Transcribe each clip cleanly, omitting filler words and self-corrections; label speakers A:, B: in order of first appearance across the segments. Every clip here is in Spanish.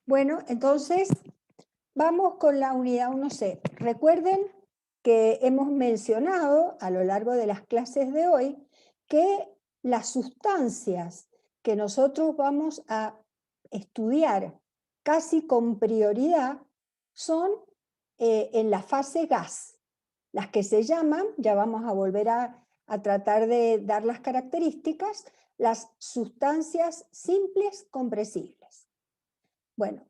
A: Bueno, entonces vamos con la unidad 1C. Recuerden que hemos mencionado a lo largo de las clases de hoy que las sustancias que nosotros vamos a estudiar casi con prioridad son en la fase gas. Las que se llaman, ya vamos a volver a tratar de dar las características, las sustancias simples compresibles. Bueno,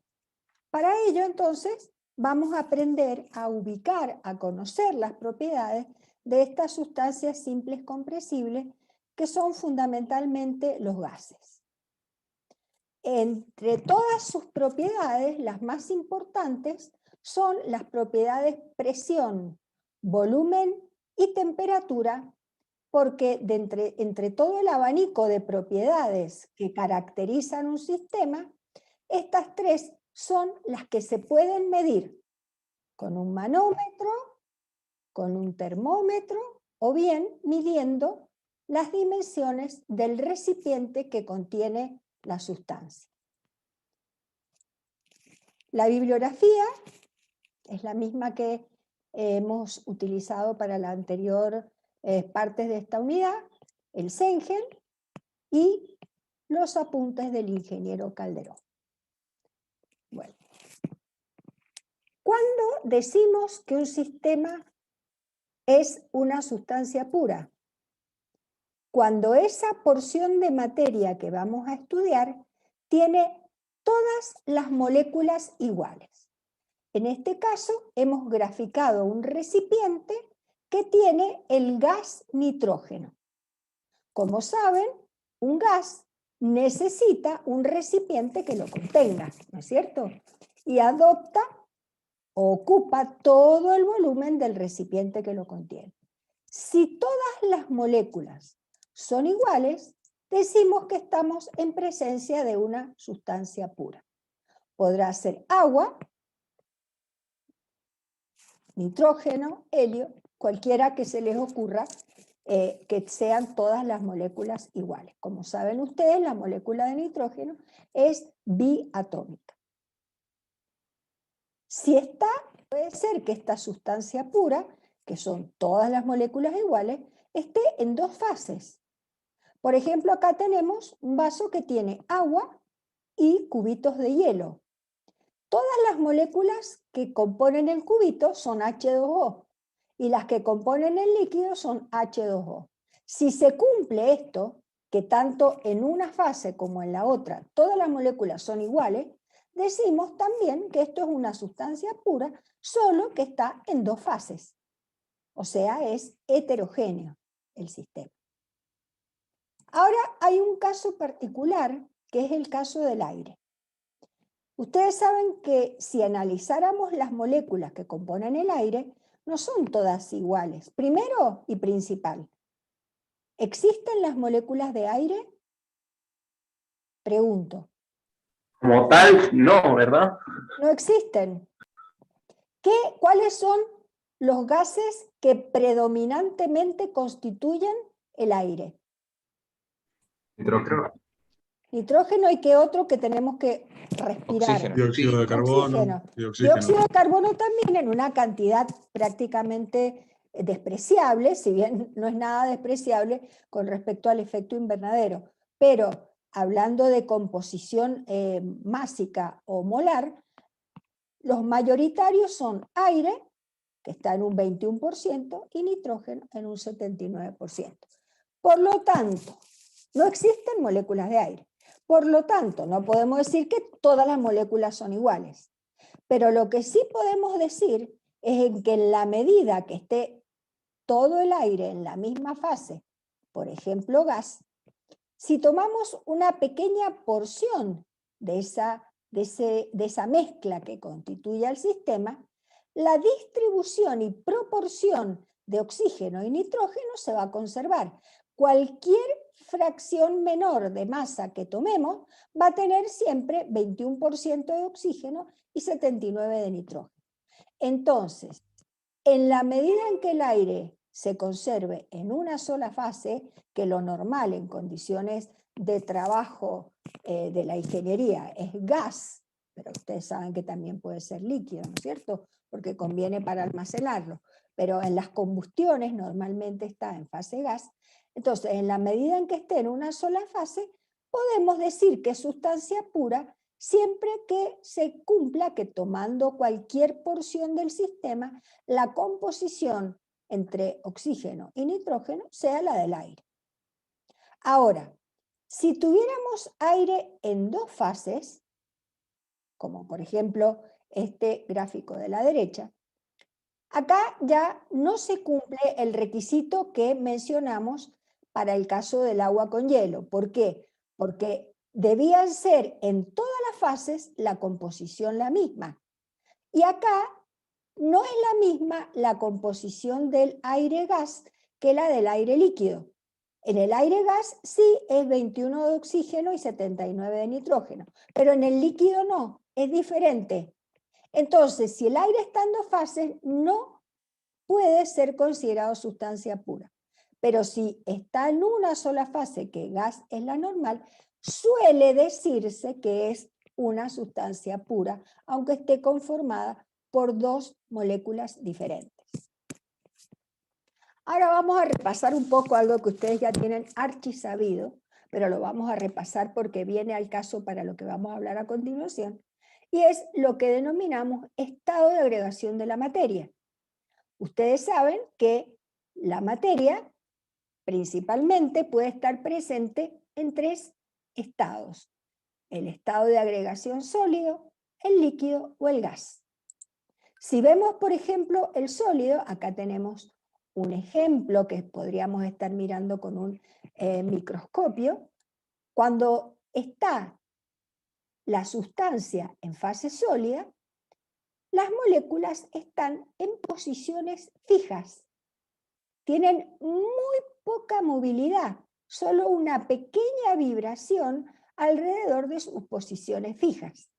A: para ello entonces vamos a aprender a ubicar, a conocer las propiedades de estas sustancias simples compresibles que son fundamentalmente los gases. Entre todas sus propiedades, las más importantes son las propiedades presión, volumen y temperatura, porque entre todo el abanico de propiedades que caracterizan un sistema, estas tres son las que se pueden medir con un manómetro, con un termómetro o bien midiendo las dimensiones del recipiente que contiene la sustancia. La bibliografía es la misma que hemos utilizado para la anterior partes de esta unidad, el Cengel y los apuntes del ingeniero Calderón. Bueno, ¿cuándo decimos que un sistema es una sustancia pura? Cuando esa porción de materia que vamos a estudiar tiene todas las moléculas iguales. En este caso hemos graficado un recipiente que tiene el gas nitrógeno. Como saben, un gas necesita un recipiente que lo contenga, ¿no es cierto? Y adopta o ocupa todo el volumen del recipiente que lo contiene. Si todas las moléculas son iguales, decimos que estamos en presencia de una sustancia pura. Podrá ser agua, nitrógeno, helio, cualquiera que se les ocurra, que sean todas las moléculas iguales. Como saben ustedes, la molécula de nitrógeno es biatómica. Puede ser que esta sustancia pura, que son todas las moléculas iguales, esté en dos fases. Por ejemplo, acá tenemos un vaso que tiene agua y cubitos de hielo. Todas las moléculas que componen el cubito son H2O y las que componen el líquido son H2O. Si se cumple esto, que tanto en una fase como en la otra todas las moléculas son iguales, decimos también que esto es una sustancia pura, solo que está en dos fases. O sea, es heterogéneo el sistema. Ahora hay un caso particular, que es el caso del aire. Ustedes saben que si analizáramos las moléculas que componen el aire, no son todas iguales. Primero y principal, ¿existen las moléculas de aire? Pregunto.
B: Como tal, no, ¿verdad?
A: No existen. ¿Cuáles son los gases que predominantemente constituyen el aire?
B: Nitrógeno.
A: Nitrógeno, y qué otro que tenemos que respirar.
C: Oxígeno. Dióxido de carbono.
A: Oxígeno.
C: Y oxígeno.
A: Dióxido de carbono también en una cantidad prácticamente despreciable, si bien no es nada despreciable con respecto al efecto invernadero. Pero hablando de composición másica o molar, los mayoritarios son aire, que está en un 21%, y nitrógeno en un 79%. Por lo tanto, no existen moléculas de aire. Por lo tanto, no podemos decir que todas las moléculas son iguales. Pero lo que sí podemos decir es que en la medida que esté todo el aire en la misma fase, por ejemplo gas, si tomamos una pequeña porción de esa mezcla que constituye el sistema, la distribución y proporción de oxígeno y nitrógeno se va a conservar. Cualquier fracción menor de masa que tomemos va a tener siempre 21% de oxígeno y 79% de nitrógeno. Entonces, en la medida en que el aire se conserve en una sola fase, que lo normal en condiciones de trabajo de la ingeniería es gas, pero ustedes saben que también puede ser líquido, ¿no es cierto? Porque conviene para almacenarlo. Pero en las combustiones normalmente está en fase gas. Entonces, en la medida en que esté en una sola fase, podemos decir que es sustancia pura siempre que se cumpla que, tomando cualquier porción del sistema, la composición entre oxígeno y nitrógeno sea la del aire. Ahora, si tuviéramos aire en dos fases, como por ejemplo este gráfico de la derecha, acá ya no se cumple el requisito que mencionamos para el caso del agua con hielo. ¿Por qué? Porque debían ser en todas las fases la composición la misma. Y acá no es la misma la composición del aire-gas que la del aire líquido. En el aire-gas sí es 21 de oxígeno y 79 de nitrógeno, pero en el líquido no, es diferente. Entonces, si el aire está en dos fases, no puede ser considerado sustancia pura. Pero si está en una sola fase, que gas es la normal, suele decirse que es una sustancia pura, aunque esté conformada por dos moléculas diferentes. Ahora vamos a repasar un poco algo que ustedes ya tienen archisabido, pero lo vamos a repasar porque viene al caso para lo que vamos a hablar a continuación, y es lo que denominamos estado de agregación de la materia. Ustedes saben que la materia principalmente puede estar presente en tres estados: el estado de agregación sólido, el líquido o el gas. Si vemos, por ejemplo, el sólido, acá tenemos un ejemplo que podríamos estar mirando con un microscopio. Cuando está la sustancia en fase sólida, las moléculas están en posiciones fijas. Tienen muy poca movilidad, solo una pequeña vibración alrededor de sus posiciones fijas.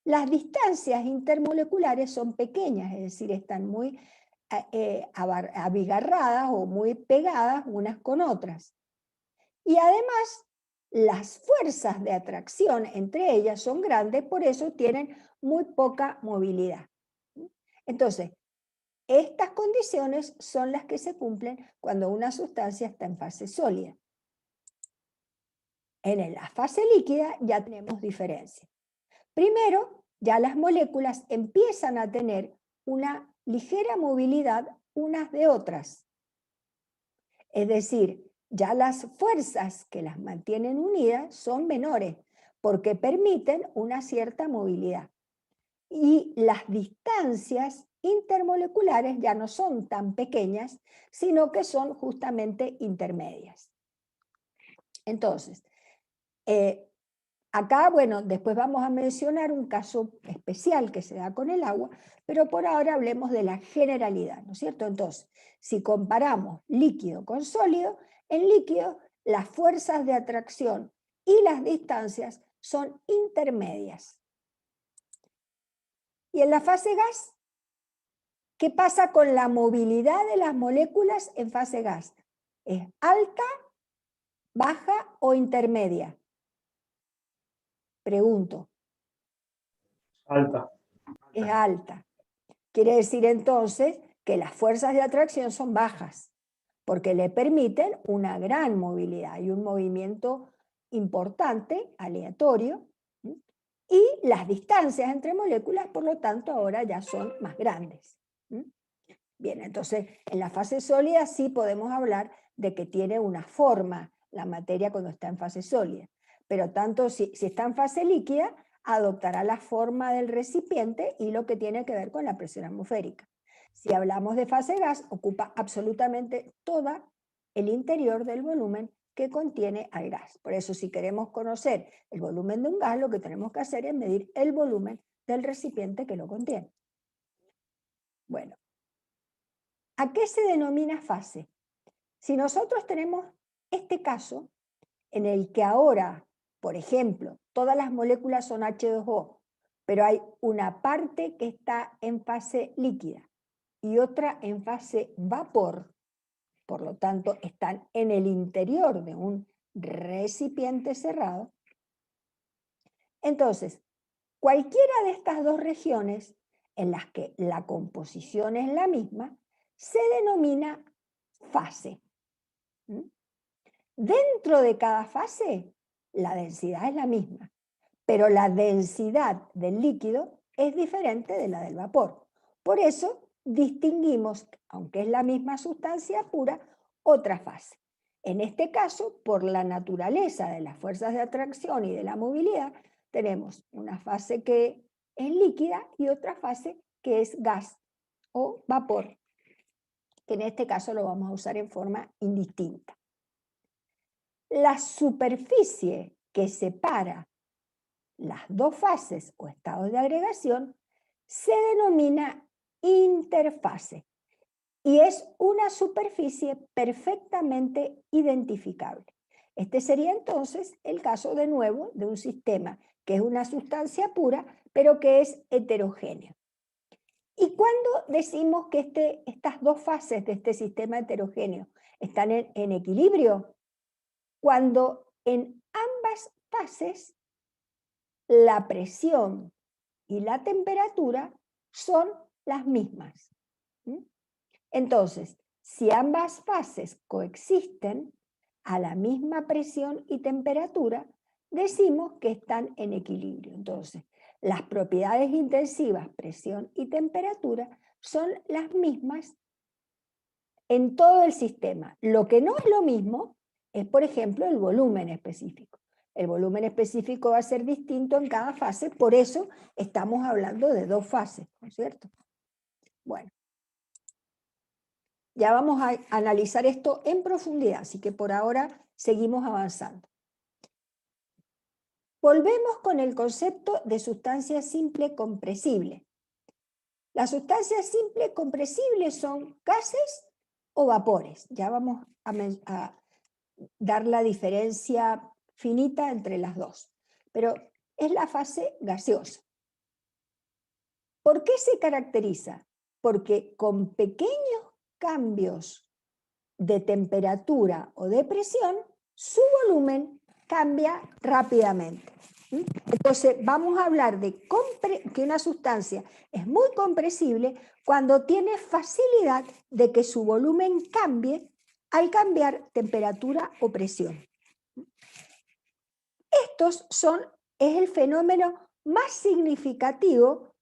A: Las distancias intermoleculares son pequeñas, es decir, están muy abigarradas o muy pegadas unas con otras. Y además, las fuerzas de atracción entre ellas son grandes, por eso tienen muy poca movilidad. Entonces, estas condiciones son las que se cumplen cuando una sustancia está en fase sólida. En la fase líquida ya tenemos diferencia. Primero, ya las moléculas empiezan a tener una ligera movilidad unas de otras. Es decir, ya las fuerzas que las mantienen unidas son menores, porque permiten una cierta movilidad. Y las distancias intermoleculares ya no son tan pequeñas, sino que son justamente intermedias. Entonces, acá, bueno, después vamos a mencionar un caso especial que se da con el agua, pero por ahora hablemos de la generalidad, ¿no es cierto? Entonces, si comparamos líquido con sólido, en líquido las fuerzas de atracción y las distancias son intermedias. Y en la fase gas, ¿qué pasa con la movilidad de las moléculas en fase gas? ¿Es alta, baja o intermedia? Pregunto.
B: Alta.
A: Es alta. Quiere decir entonces que las fuerzas de atracción son bajas, porque le permiten una gran movilidad y un movimiento importante, aleatorio, y las distancias entre moléculas, por lo tanto, ahora ya son más grandes. Bien, entonces en la fase sólida sí podemos hablar de que tiene una forma la materia cuando está en fase sólida, pero tanto si está en fase líquida, adoptará la forma del recipiente y lo que tiene que ver con la presión atmosférica. Si hablamos de fase gas, ocupa absolutamente todo el interior del volumen que contiene al gas. Por eso, si queremos conocer el volumen de un gas, lo que tenemos que hacer es medir el volumen del recipiente que lo contiene. Bueno, ¿a qué se denomina fase? Si nosotros tenemos este caso en el que ahora, por ejemplo, todas las moléculas son H2O, pero hay una parte que está en fase líquida y otra en fase vapor, por lo tanto están en el interior de un recipiente cerrado. Entonces, Cualquiera de estas dos regiones en las que la composición es la misma, se denomina fase. ¿Mm? Dentro de cada fase, la densidad es la misma, pero la densidad del líquido es diferente de la del vapor. Por eso distinguimos, aunque es la misma sustancia pura, otra fase. En este caso, por la naturaleza de las fuerzas de atracción y de la movilidad, tenemos una fase que es líquida y otra fase que es gas o vapor, que en este caso lo vamos a usar en forma indistinta. La superficie que separa las dos fases o estados de agregación se denomina interfase y es una superficie perfectamente identificable. Este sería entonces el caso de nuevo de un sistema que es una sustancia pura, pero que es heterogéneo. ¿Y cuando decimos que estas dos fases de este sistema heterogéneo están en equilibrio? Cuando en ambas fases la presión y la temperatura son las mismas. Entonces, si ambas fases coexisten a la misma presión y temperatura, decimos que están en equilibrio. Entonces, las propiedades intensivas, presión y temperatura, son las mismas en todo el sistema. Lo que no es lo mismo es, por ejemplo, el volumen específico. El volumen específico va a ser distinto en cada fase, por eso estamos hablando de dos fases, ¿no es cierto? Bueno, ya vamos a analizar esto en profundidad, así que por ahora seguimos avanzando. Volvemos con el concepto de sustancia simple compresible. Las sustancias simples compresibles son gases o vapores. Ya vamos a dar la diferencia finita entre las dos, pero es la fase gaseosa. ¿Por qué se caracteriza? Porque con pequeños cambios de temperatura o de presión, su volumen cambia rápidamente. Entonces vamos a hablar de que una sustancia es muy compresible cuando tiene facilidad de que su volumen cambie al cambiar temperatura o presión. Es el fenómeno más significativo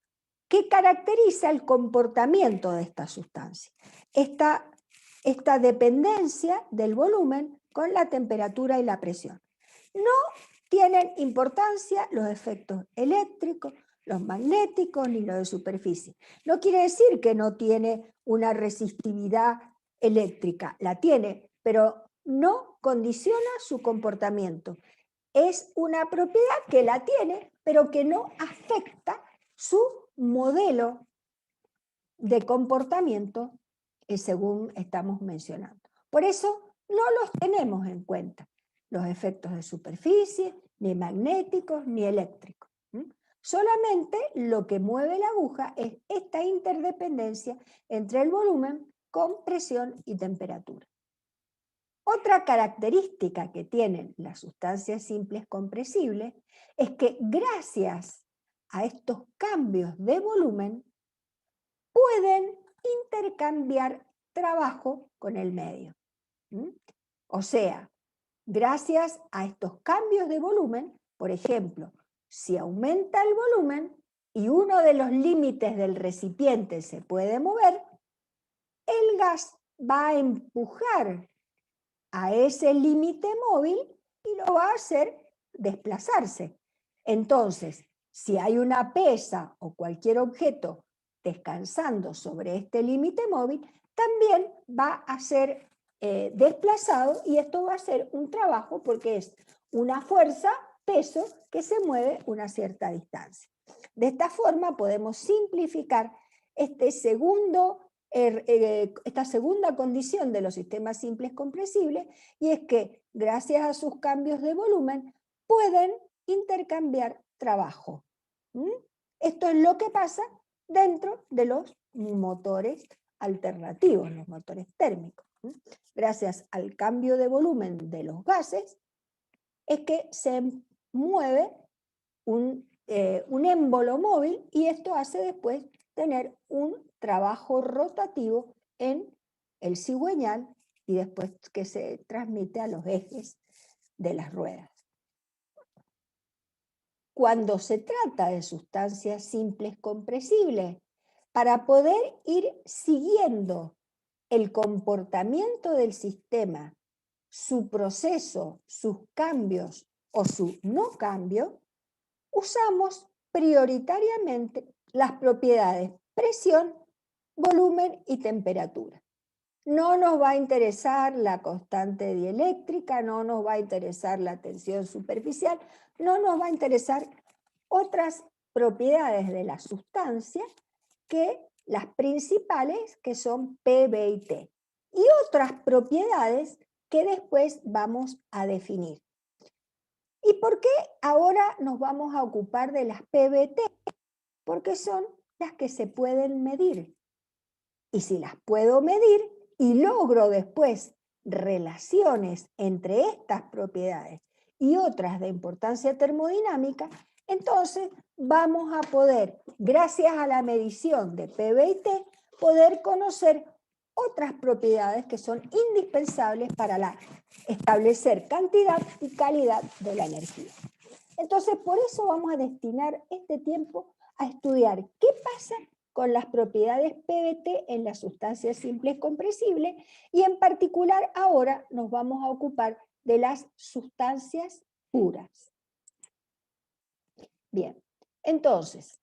A: que caracteriza el comportamiento de esta sustancia. Esta dependencia del volumen con la temperatura y la presión. No tienen importancia los efectos eléctricos, los magnéticos ni los de superficie. No quiere decir que no tiene una resistividad eléctrica, la tiene, pero no condiciona su comportamiento. Es una propiedad que la tiene, pero que no afecta su modelo de comportamiento según estamos mencionando. Por eso no los tenemos en cuenta, los efectos de superficie, ni magnéticos, ni eléctricos. Solamente lo que mueve la aguja es esta interdependencia entre el volumen con presión y temperatura. Otra característica que tienen las sustancias simples compresibles es que gracias a estos cambios de volumen pueden intercambiar trabajo con el medio. O sea, gracias a estos cambios de volumen, por ejemplo, si aumenta el volumen y uno de los límites del recipiente se puede mover, el gas va a empujar a ese límite móvil y lo va a hacer desplazarse. Entonces, si hay una pesa o cualquier objeto descansando sobre este límite móvil, también va a ser desplazado y esto va a ser un trabajo porque es una fuerza, peso, que se mueve una cierta distancia. De esta forma podemos simplificar esta segunda condición de los sistemas simples compresibles, y es que gracias a sus cambios de volumen pueden intercambiar trabajo. Esto es lo que pasa dentro de los motores alternativos, los motores térmicos. Gracias al cambio de volumen de los gases es que se mueve un un émbolo móvil, y esto hace después tener un trabajo rotativo en el cigüeñal y después que se transmite a los ejes de las ruedas. Cuando se trata de sustancias simples compresibles, para poder ir siguiendo el comportamiento del sistema, su proceso, sus cambios o su no cambio, usamos prioritariamente las propiedades presión, volumen y temperatura. No nos va a interesar la constante dieléctrica, no nos va a interesar la tensión superficial, no nos va a interesar otras propiedades de la sustancia que las principales, que son P, B y T, y otras propiedades que después vamos a definir. ¿Y por qué ahora nos vamos a ocupar de las PBT? Porque son las que se pueden medir. Y si las puedo medir y logro después relaciones entre estas propiedades y otras de importancia termodinámica, entonces vamos a poder, gracias a la medición de PB y T, poder conocer otras propiedades que son indispensables para establecer cantidad y calidad de la energía. Entonces, por eso vamos a destinar este tiempo a estudiar qué pasa con las propiedades PBT en las sustancias simples compresibles, y en particular ahora nos vamos a ocupar de las sustancias puras. Bien, entonces,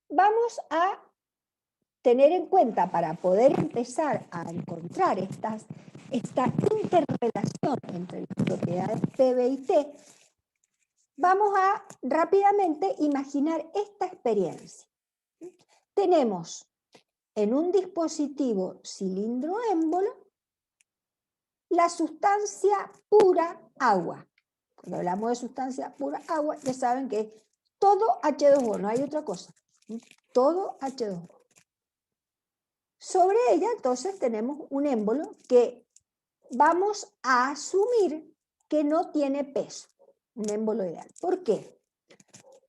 A: vamos a tener en cuenta, para poder empezar a encontrar esta interrelación entre las propiedades PB y T, vamos a rápidamente imaginar esta experiencia. Tenemos en un dispositivo cilindro-émbolo la sustancia pura agua. Cuando hablamos de sustancia pura agua, ya saben que es todo H2O, no hay otra cosa. Todo H2O. Sobre ella, entonces, tenemos un émbolo que vamos a asumir que no tiene peso, un émbolo ideal. ¿Por qué?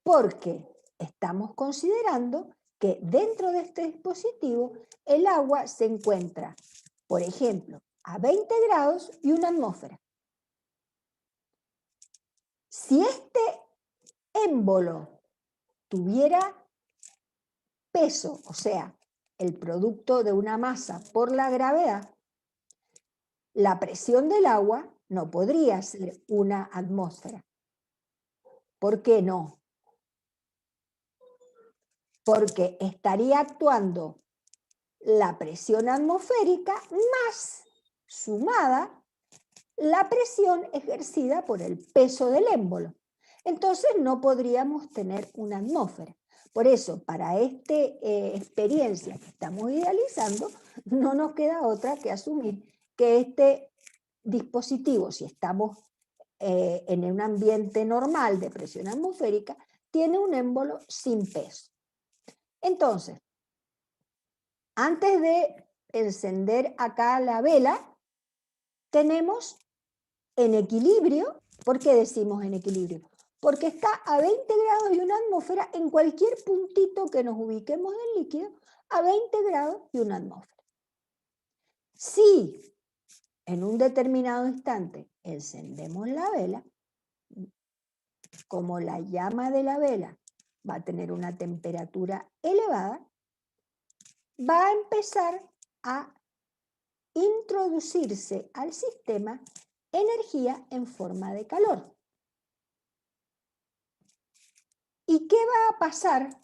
A: Porque estamos considerando que dentro de este dispositivo el agua se encuentra, por ejemplo, a 20 grados y una atmósfera. Si este émbolo tuviera peso, o sea, el producto de una masa por la gravedad, la presión del agua no podría ser una atmósfera. ¿Por qué no? Porque estaría actuando la presión atmosférica más sumada la presión ejercida por el peso del émbolo. Entonces no podríamos tener una atmósfera. Por eso, para esta experiencia que estamos idealizando, no nos queda otra que asumir que este dispositivo, si estamos en un ambiente normal de presión atmosférica, tiene un émbolo sin peso. Entonces, antes de encender acá la vela, tenemos en equilibrio. ¿Por qué decimos en equilibrio? Porque está a 20 grados y una atmósfera en cualquier puntito que nos ubiquemos del líquido, a 20 grados y una atmósfera. Si en un determinado instante encendemos la vela, como la llama de la vela va a tener una temperatura elevada, va a empezar a introducirse al sistema energía en forma de calor. ¿Y qué va a pasar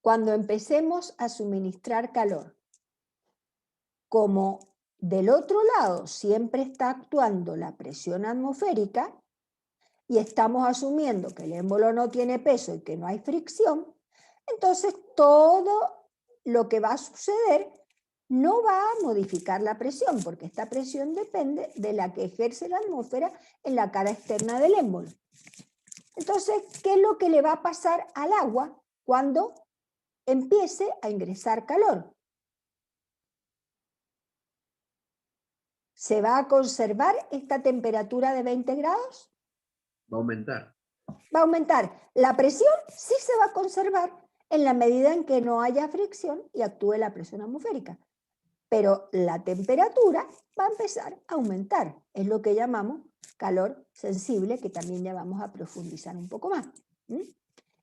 A: cuando empecemos a suministrar calor? Como del otro lado siempre está actuando la presión atmosférica y estamos asumiendo que el émbolo no tiene peso y que no hay fricción, entonces todo lo que va a suceder no va a modificar la presión, porque esta presión depende de la que ejerce la atmósfera en la cara externa del émbolo. Entonces, ¿qué es lo que le va a pasar al agua cuando empiece a ingresar calor? ¿Se va a conservar esta temperatura de 20 grados?
B: Va a aumentar.
A: va a aumentar. La presión sí se va a conservar en la medida en que no haya fricción y actúe la presión atmosférica. Pero la temperatura va a empezar a aumentar. Es lo que llamamos calor sensible, que también ya vamos a profundizar un poco más.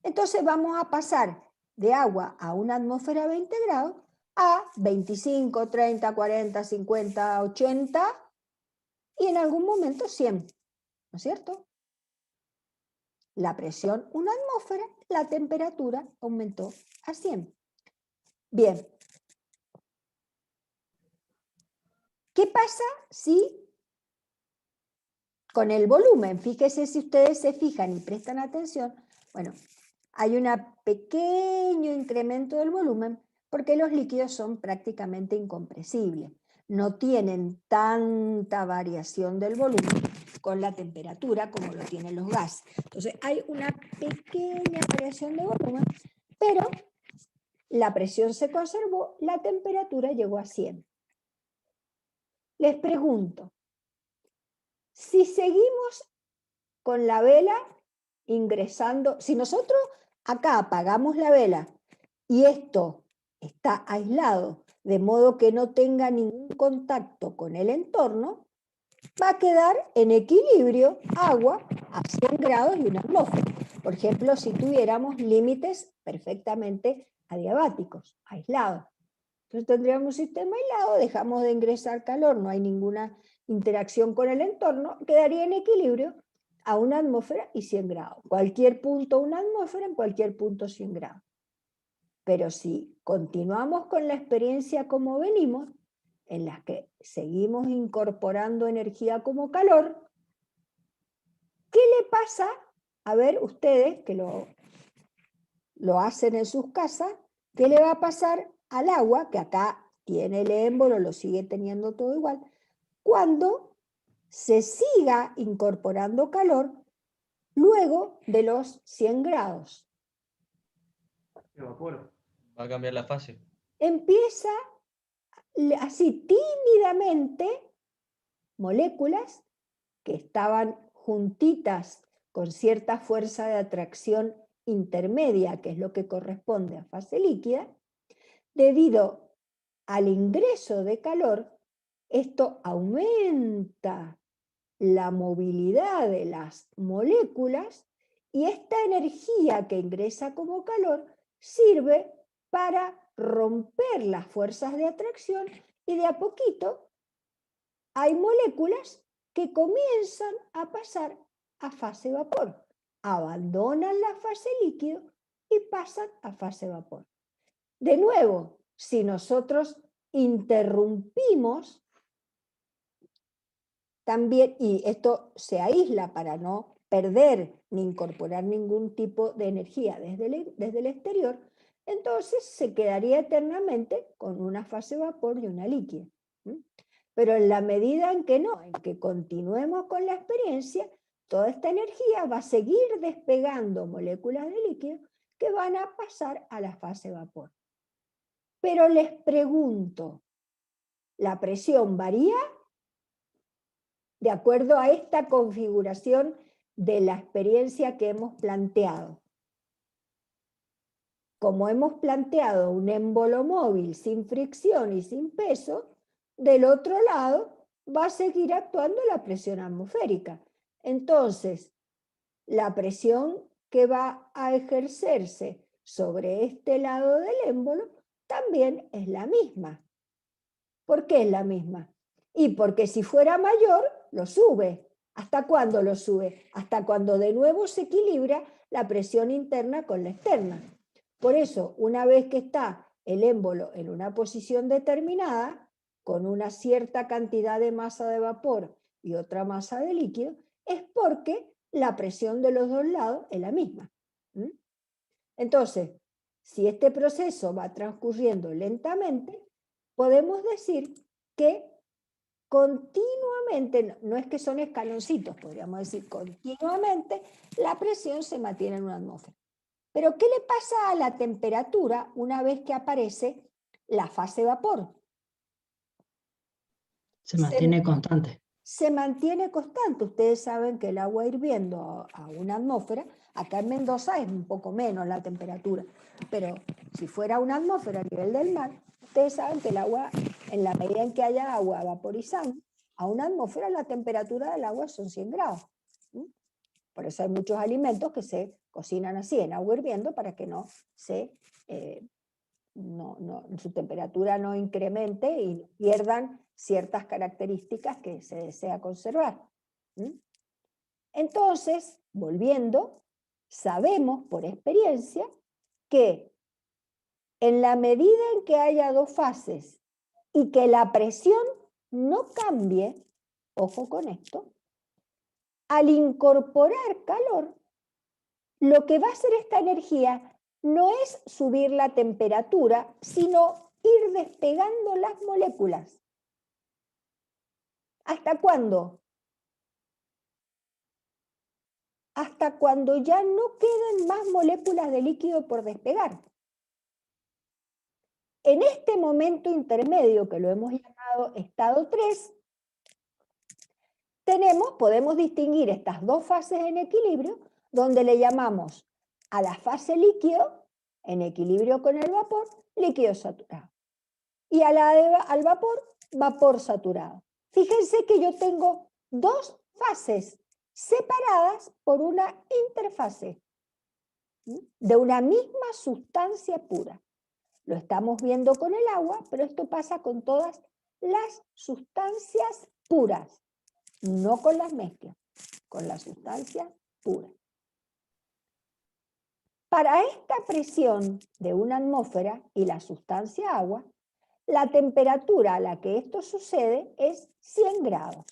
A: Entonces vamos a pasar de agua a una atmósfera a 20 grados a 25, 30, 40, 50, 80 y en algún momento 100, ¿no es cierto? La presión, una atmósfera, la temperatura aumentó a 100. Bien. ¿Qué pasa si con el volumen? Fíjense, si ustedes se fijan y prestan atención, bueno, hay un pequeño incremento del volumen porque los líquidos son prácticamente incompresibles. No tienen tanta variación del volumen con la temperatura como lo tienen los gases. Entonces hay una pequeña variación de volumen, pero la presión se conservó, la temperatura llegó a 100. Les pregunto, si seguimos con la vela ingresando, si nosotros acá apagamos la vela y esto está aislado, de modo que no tenga ningún contacto con el entorno, va a quedar en equilibrio agua a 100 grados y una atmósfera. Por ejemplo, si tuviéramos límites perfectamente adiabáticos, aislados. Entonces tendríamos un sistema aislado, dejamos de ingresar calor, no hay ninguna interacción con el entorno, quedaría en equilibrio a una atmósfera y 100 grados. Cualquier punto una atmósfera, en cualquier punto 100 grados. Pero si continuamos con la experiencia como venimos, en las que seguimos incorporando energía como calor, ¿qué le pasa? A ver, ustedes que lo hacen en sus casas, ¿qué le va a pasar al agua, que acá tiene el émbolo, lo sigue teniendo todo igual, cuando se siga incorporando calor luego de los 100 grados?
B: Evapora.
C: Va a cambiar la fase.
A: Empieza así tímidamente moléculas que estaban juntitas con cierta fuerza de atracción intermedia, que es lo que corresponde a fase líquida, debido al ingreso de calor, esto aumenta la movilidad de las moléculas y esta energía que ingresa como calor sirve para romper las fuerzas de atracción y de a poquito hay moléculas que comienzan a pasar a fase vapor, abandonan la fase líquido y pasan a fase vapor. De nuevo, si nosotros interrumpimos también, y esto se aísla para no perder ni incorporar ningún tipo de energía desde el exterior, entonces se quedaría eternamente con una fase vapor y una líquida. Pero en la medida en que no, en que continuemos con la experiencia, toda esta energía va a seguir despegando moléculas de líquido que van a pasar a la fase vapor. Pero les pregunto, ¿la presión varía? De acuerdo a esta configuración de la experiencia que hemos planteado. Como hemos planteado un émbolo móvil sin fricción y sin peso, del otro lado va a seguir actuando la presión atmosférica. Entonces, la presión que va a ejercerse sobre este lado del émbolo también es la misma. ¿Por qué es la misma? Y porque si fuera mayor, lo sube. ¿Hasta cuándo lo sube? Hasta cuando de nuevo se equilibra la presión interna con la externa. Por eso, una vez que está el émbolo en una posición determinada, con una cierta cantidad de masa de vapor y otra masa de líquido, es porque la presión de los dos lados es la misma. Entonces, si este proceso va transcurriendo lentamente, podemos decir que continuamente, no es que son escaloncitos, podríamos decir continuamente, la presión se mantiene en una atmósfera. Pero ¿qué le pasa a la temperatura una vez que aparece la fase vapor?
D: Se mantiene constante.
A: se mantiene constante. Ustedes saben que el agua hirviendo a una atmósfera, acá en Mendoza es un poco menos la temperatura, pero si fuera una atmósfera a nivel del mar, ustedes saben que el agua, en la medida en que haya agua vaporizando, a una atmósfera la temperatura del agua son 100 grados. Por eso hay muchos alimentos que se cocinan así, en agua hirviendo, para que no se... su temperatura no incremente y pierdan ciertas características que se desea conservar. Entonces, volviendo, sabemos por experiencia que en la medida en que haya dos fases y que la presión no cambie, ojo con esto, al incorporar calor, lo que va a hacer esta energía no es subir la temperatura, sino ir despegando las moléculas. ¿Hasta cuándo? Hasta cuando ya no queden más moléculas de líquido por despegar. En este momento intermedio, que lo hemos llamado estado 3, podemos distinguir estas dos fases en equilibrio, donde le llamamos a la fase líquido, en equilibrio con el vapor, líquido saturado. Y al vapor, vapor saturado. Fíjense que yo tengo dos fases separadas por una interfase de una misma sustancia pura. Lo estamos viendo con el agua, pero esto pasa con todas las sustancias puras, no con las mezclas, con las sustancias puras. Para esta presión de una atmósfera y la sustancia agua, la temperatura a la que esto sucede es 100 grados.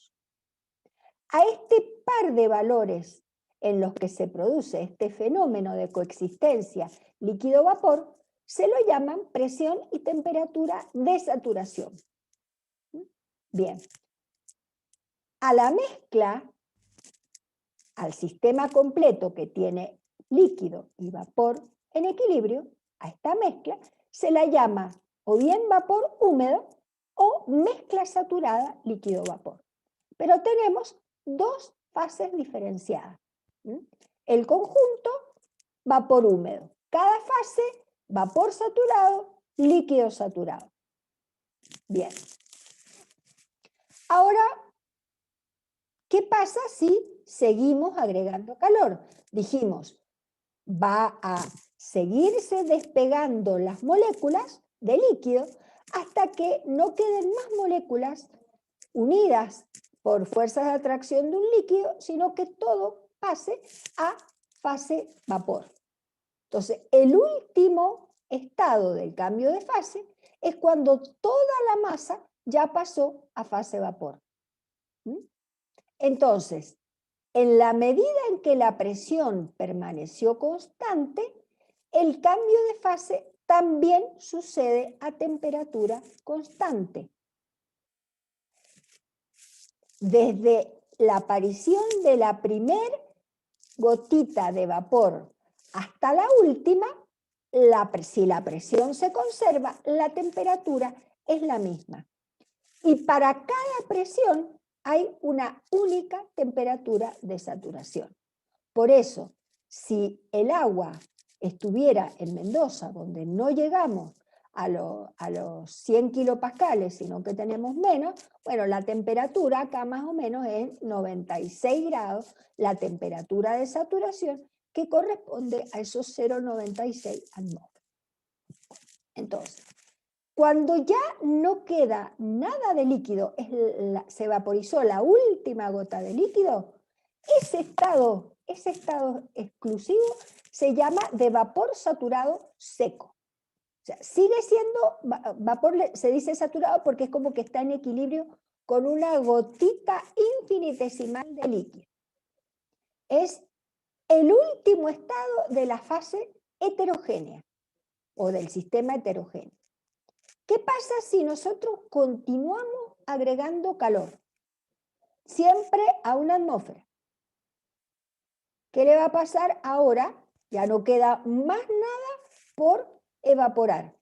A: A este par de valores en los que se produce este fenómeno de coexistencia líquido-vapor, se lo llaman presión y temperatura de saturación. Bien. A la mezcla, al sistema completo que tiene líquido y vapor en equilibrio, a esta mezcla se la llama o bien vapor húmedo o mezcla saturada líquido-vapor. Pero tenemos dos fases diferenciadas. El conjunto, vapor húmedo. Cada fase, vapor saturado, líquido saturado. Bien. Ahora, ¿qué pasa si seguimos agregando calor? Dijimos, va a seguirse despegando las moléculas de líquido hasta que no queden más moléculas unidas por fuerzas de atracción de un líquido, sino que todo pase a fase vapor. Entonces, el último estado del cambio de fase es cuando toda la masa ya pasó a fase vapor. Entonces, en la medida en que la presión permaneció constante, el cambio de fase también sucede a temperatura constante. Desde la aparición de la primer gotita de vapor hasta la última, si la presión se conserva, la temperatura es la misma. Y para cada presión hay una única temperatura de saturación. Por eso, si el agua estuviera en Mendoza, donde no llegamos a los 100 kilopascales, sino que tenemos menos, bueno, la temperatura acá más o menos es 96 grados, la temperatura de saturación, que corresponde a esos 0,96 atmósferas. Entonces, cuando ya no queda nada de líquido, se vaporizó la última gota de líquido, ese estado exclusivo se llama de vapor saturado seco. O sea, sigue siendo vapor, se dice saturado porque es como que está en equilibrio con una gotita infinitesimal de líquido. Es el último estado de la fase heterogénea o del sistema heterogéneo. ¿Qué pasa si nosotros continuamos agregando calor? Siempre a una atmósfera. ¿Qué le va a pasar ahora? Ya no queda más nada por evaporar.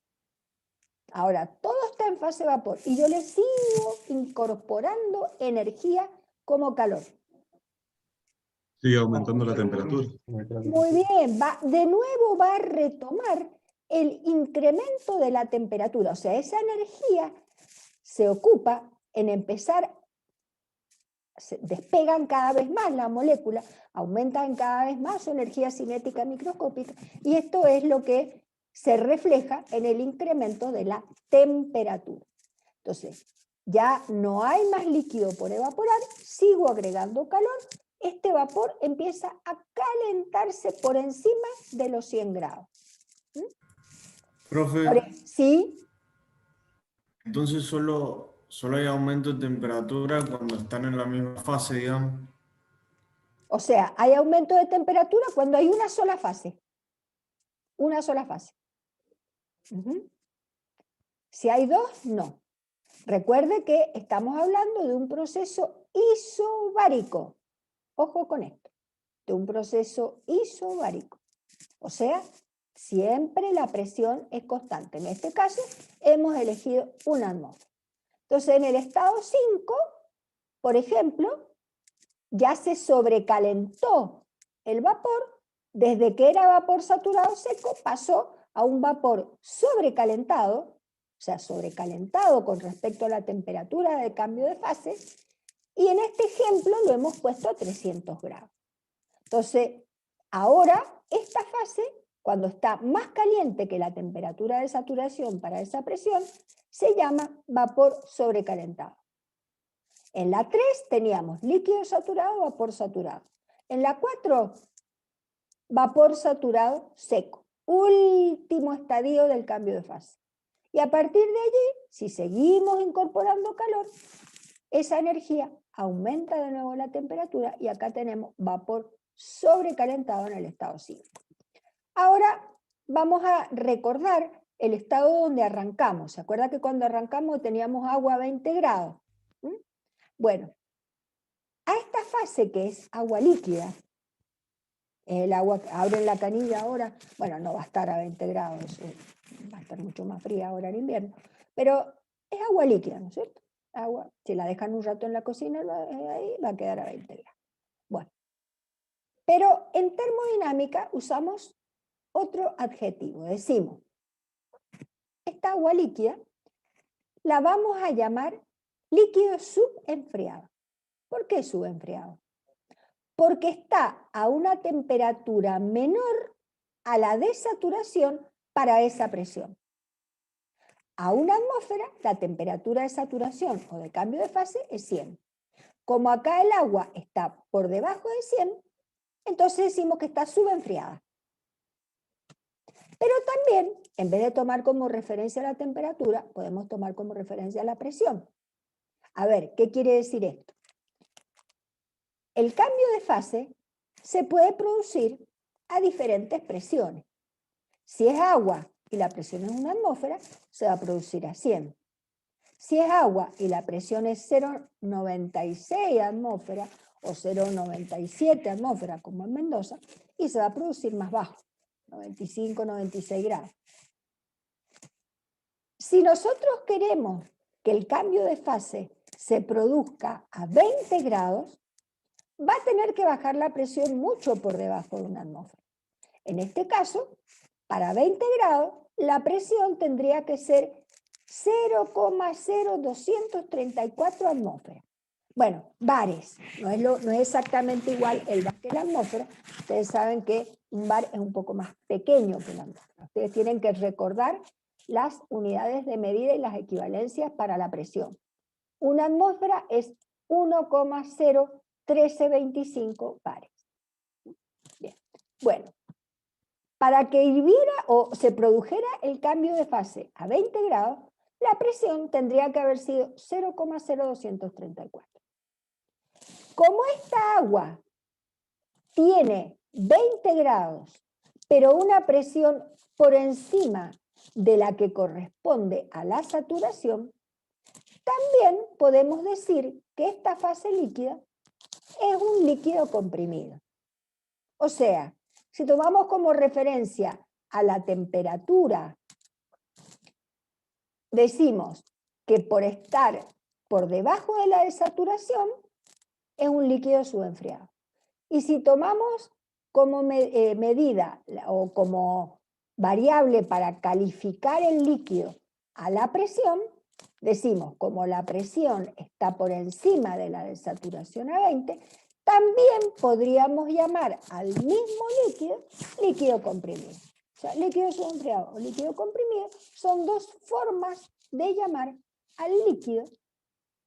A: Ahora, todo está en fase vapor y yo le sigo incorporando energía como calor.
C: Sigue aumentando la temperatura.
A: Muy bien, de nuevo va a retomar el incremento de la temperatura, o sea, esa energía se ocupa en empezar, se despegan cada vez más la molécula, aumentan cada vez más su energía cinética microscópica, y esto es lo que se refleja en el incremento de la temperatura. Entonces, ya no hay más líquido por evaporar, sigo agregando calor, este vapor empieza a calentarse por encima de los 100 grados.
C: Profe,
A: ¿Sí?
C: entonces solo hay aumento de temperatura cuando están en la misma fase, digamos.
A: O sea, hay aumento de temperatura cuando hay una sola fase. Una sola fase. Si hay dos, no. Recuerde que estamos hablando de un proceso isobárico. Ojo con esto. De un proceso isobárico. O sea, siempre la presión es constante. En este caso, hemos elegido una atmósfera. Entonces, en el estado 5, por ejemplo, ya se sobrecalentó el vapor, desde que era vapor saturado seco, pasó a un vapor sobrecalentado, o sea, sobrecalentado con respecto a la temperatura de cambio de fase, y en este ejemplo lo hemos puesto a 300 grados. Entonces, ahora esta fase, cuando está más caliente que la temperatura de saturación para esa presión, se llama vapor sobrecalentado. En la 3 teníamos líquido saturado, vapor saturado. En la 4, vapor saturado seco. Último estadio del cambio de fase. Y a partir de allí, si seguimos incorporando calor, esa energía aumenta de nuevo la temperatura y acá tenemos vapor sobrecalentado en el estado 5. Ahora vamos a recordar el estado donde arrancamos. ¿Se acuerda que cuando arrancamos teníamos agua a 20 grados? Bueno, a esta fase que es agua líquida, el agua que abren la canilla ahora, bueno, no va a estar a 20 grados, va a estar mucho más fría ahora en invierno, pero es agua líquida, ¿no es cierto? Agua, si la dejan un rato en la cocina, ahí va a quedar a 20 grados. Bueno, pero en termodinámica usamos otro adjetivo, decimos, esta agua líquida la vamos a llamar líquido subenfriado. ¿Por qué subenfriado? Porque está a una temperatura menor a la de saturación para esa presión. A una atmósfera, la temperatura de saturación o de cambio de fase es 100. Como acá el agua está por debajo de 100, entonces decimos que está subenfriada. Pero también, en vez de tomar como referencia la temperatura, podemos tomar como referencia la presión. A ver, ¿qué quiere decir esto? El cambio de fase se puede producir a diferentes presiones. Si es agua y la presión es una atmósfera, se va a producir a 100. Si es agua y la presión es 0,96 atmósfera o 0,97 atmósfera, como en Mendoza, y se va a producir más bajo, 95, 96 grados. Si nosotros queremos que el cambio de fase se produzca a 20 grados, va a tener que bajar la presión mucho por debajo de una atmósfera. En este caso, para 20 grados, la presión tendría que ser 0,0234 atmósferas. Bueno, bares, no es exactamente igual el bar que la atmósfera. Ustedes saben que un bar es un poco más pequeño que la atmósfera. Ustedes tienen que recordar las unidades de medida y las equivalencias para la presión. Una atmósfera es 1,01325 bares. Bien, bueno. Para que hirviera o se produjera el cambio de fase a 20 grados, la presión tendría que haber sido 0,0234. Como esta agua tiene 20 grados, pero una presión por encima de la que corresponde a la saturación, también podemos decir que esta fase líquida es un líquido comprimido. O sea, si tomamos como referencia a la temperatura, decimos que por estar por debajo de la de saturación, es un líquido subenfriado. Y si tomamos como medida o como variable para calificar el líquido a la presión, decimos, como la presión está por encima de la desaturación a 20, también podríamos llamar al mismo líquido líquido comprimido. O sea, líquido subenfriado o líquido comprimido son dos formas de llamar al líquido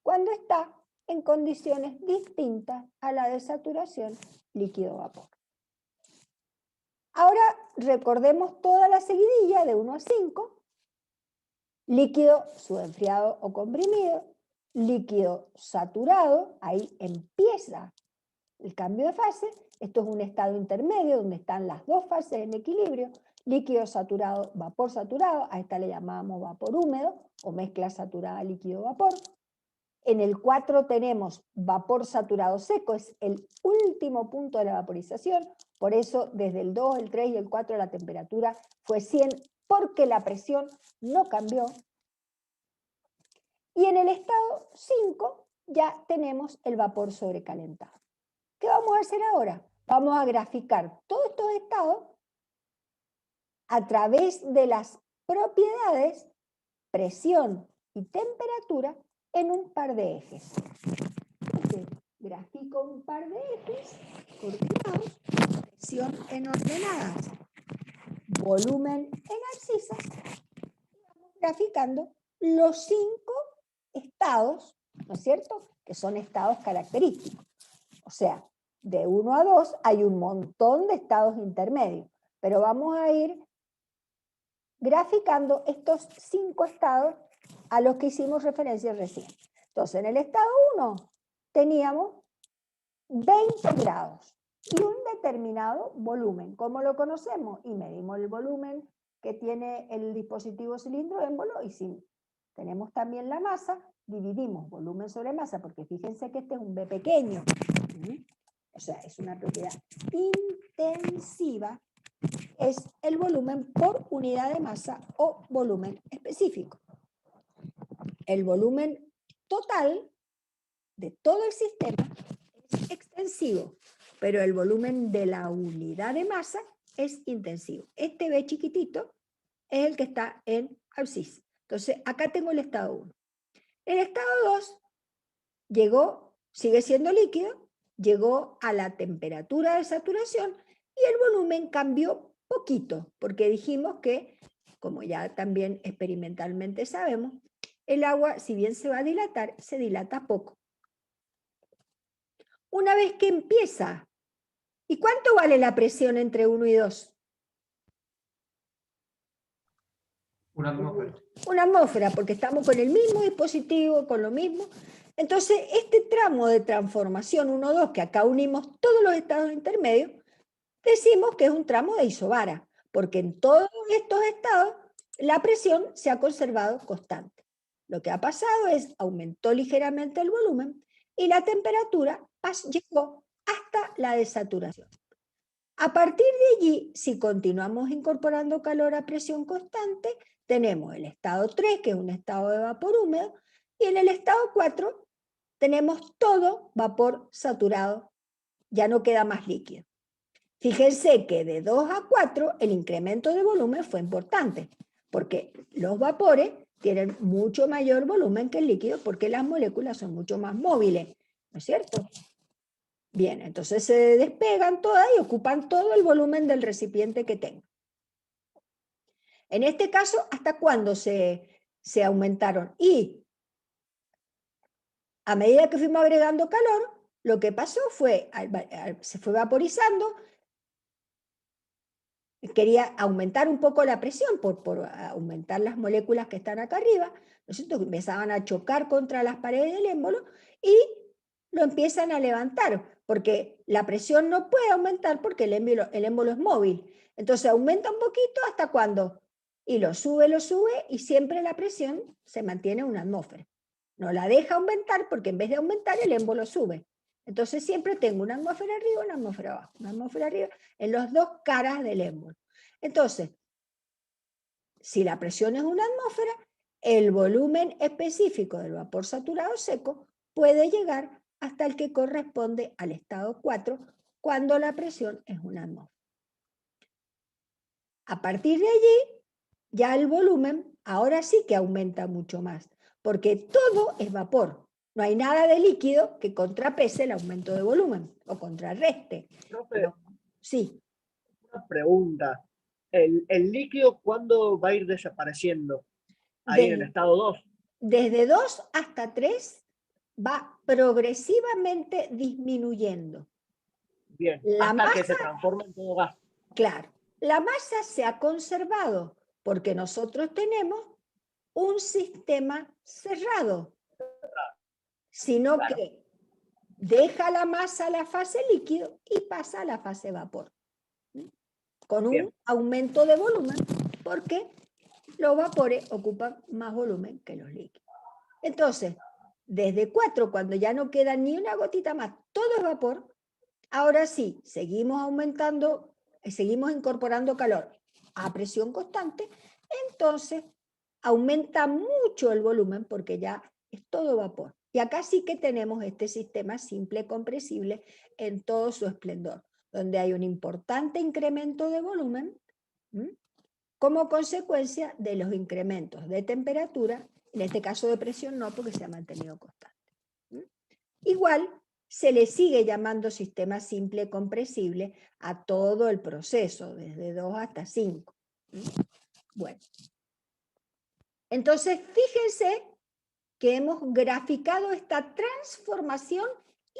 A: cuando está en condiciones distintas a la desaturación líquido-vapor. Ahora recordemos toda la seguidilla de 1 a 5. Líquido subenfriado o comprimido, líquido saturado, ahí empieza el cambio de fase. Esto es un estado intermedio donde están las dos fases en equilibrio. Líquido saturado, vapor saturado, a esta le llamamos vapor húmedo o mezcla saturada líquido-vapor. En el 4 tenemos vapor saturado seco, es el último punto de la vaporización, por eso desde el 2, el 3 y el 4 la temperatura fue 100 porque la presión no cambió. Y en el estado 5 ya tenemos el vapor sobrecalentado. ¿Qué vamos a hacer ahora? Vamos a graficar todos estos estados a través de las propiedades, presión y temperatura en un par de ejes. Entonces, grafico un par de ejes coordinados, presión en ordenadas, volumen en abscisas, y vamos graficando los 5 estados, ¿no es cierto?, que son estados característicos. O sea, de 1 a 2 hay un montón de estados intermedios, pero vamos a ir graficando estos 5 estados a los que hicimos referencia recién. Entonces, en el estado 1 teníamos 20 grados y un determinado volumen. ¿Cómo lo conocemos? Y medimos el volumen que tiene el dispositivo cilindro-émbolo, y si tenemos también la masa, dividimos volumen sobre masa, porque fíjense que este es un B pequeño. O sea, es una propiedad intensiva, es el volumen por unidad de masa o volumen específico. El volumen total de todo el sistema es extensivo, pero el volumen de la unidad de masa es intensivo. Este B chiquitito es el que está en abscisa. Entonces, acá tengo el estado 1. El estado 2 llegó, sigue siendo líquido, llegó a la temperatura de saturación y el volumen cambió poquito, porque dijimos que, como ya también experimentalmente sabemos, el agua, si bien se va a dilatar, se dilata poco. Una vez que empieza, ¿y cuánto vale la presión entre 1 y 2?
B: Una atmósfera.
A: Una atmósfera, porque estamos con el mismo dispositivo, con lo mismo. Entonces, este tramo de transformación 1-2, que acá unimos todos los estados intermedios, decimos que es un tramo de isobara, porque en todos estos estados la presión se ha conservado constante. Lo que ha pasado es, aumentó ligeramente el volumen y la temperatura llegó hasta la desaturación. A partir de allí, si continuamos incorporando calor a presión constante, tenemos el estado 3, que es un estado de vapor húmedo, y en el estado 4 tenemos todo vapor saturado, ya no queda más líquido. Fíjense que de 2 a 4 el incremento de volumen fue importante, porque los vapores tienen mucho mayor volumen que el líquido porque las moléculas son mucho más móviles, ¿no es cierto? Bien, entonces se despegan todas y ocupan todo el volumen del recipiente que tengan. En este caso, ¿hasta cuándo se aumentaron? Y a medida que fuimos agregando calor, lo que pasó fue, se fue vaporizando, quería aumentar un poco la presión por aumentar las moléculas que están acá arriba, ¿no es cierto? Empezaban a chocar contra las paredes del émbolo y lo empiezan a levantar, porque la presión no puede aumentar porque el émbolo es móvil. Entonces aumenta un poquito hasta cuando, y lo sube, y siempre la presión se mantiene en una atmósfera. No la deja aumentar porque en vez de aumentar el émbolo sube. Entonces siempre tengo una atmósfera arriba, una atmósfera abajo, una atmósfera arriba, en las dos caras del émbolo. Entonces, si la presión es una atmósfera, el volumen específico del vapor saturado seco puede llegar hasta el que corresponde al estado 4, cuando la presión es 1 atmósfera. A partir de allí, ya el volumen ahora sí que aumenta mucho más, porque todo es vapor. No hay nada de líquido que contrapese el aumento de volumen o contrarreste.
D: Profe,
A: Sí.
D: una pregunta. ¿El líquido cuándo va a ir desapareciendo? Ahí en el estado 2.
A: Desde 2 hasta 3 va progresivamente disminuyendo.
D: Bien,
A: La
D: hasta que
A: masa,
D: se transforme en todo gas.
A: claro, la masa se ha conservado porque nosotros tenemos un sistema cerrado, sino
D: Claro.
A: que deja la masa a la fase líquido y pasa a la fase vapor, con un
D: Bien.
A: aumento de volumen, porque los vapores ocupan más volumen que los líquidos. Entonces, desde 4, cuando ya no queda ni una gotita más, todo es vapor, ahora sí, seguimos aumentando, seguimos incorporando calor a presión constante, entonces aumenta mucho el volumen porque ya es todo vapor. Y acá sí que tenemos este sistema simple compresible en todo su esplendor, donde hay un importante incremento de volumen como consecuencia de los incrementos de temperatura, en este caso de presión no, porque se ha mantenido constante. Igual se le sigue llamando sistema simple compresible a todo el proceso, desde 2 hasta 5. Bueno, entonces fíjense que hemos graficado esta transformación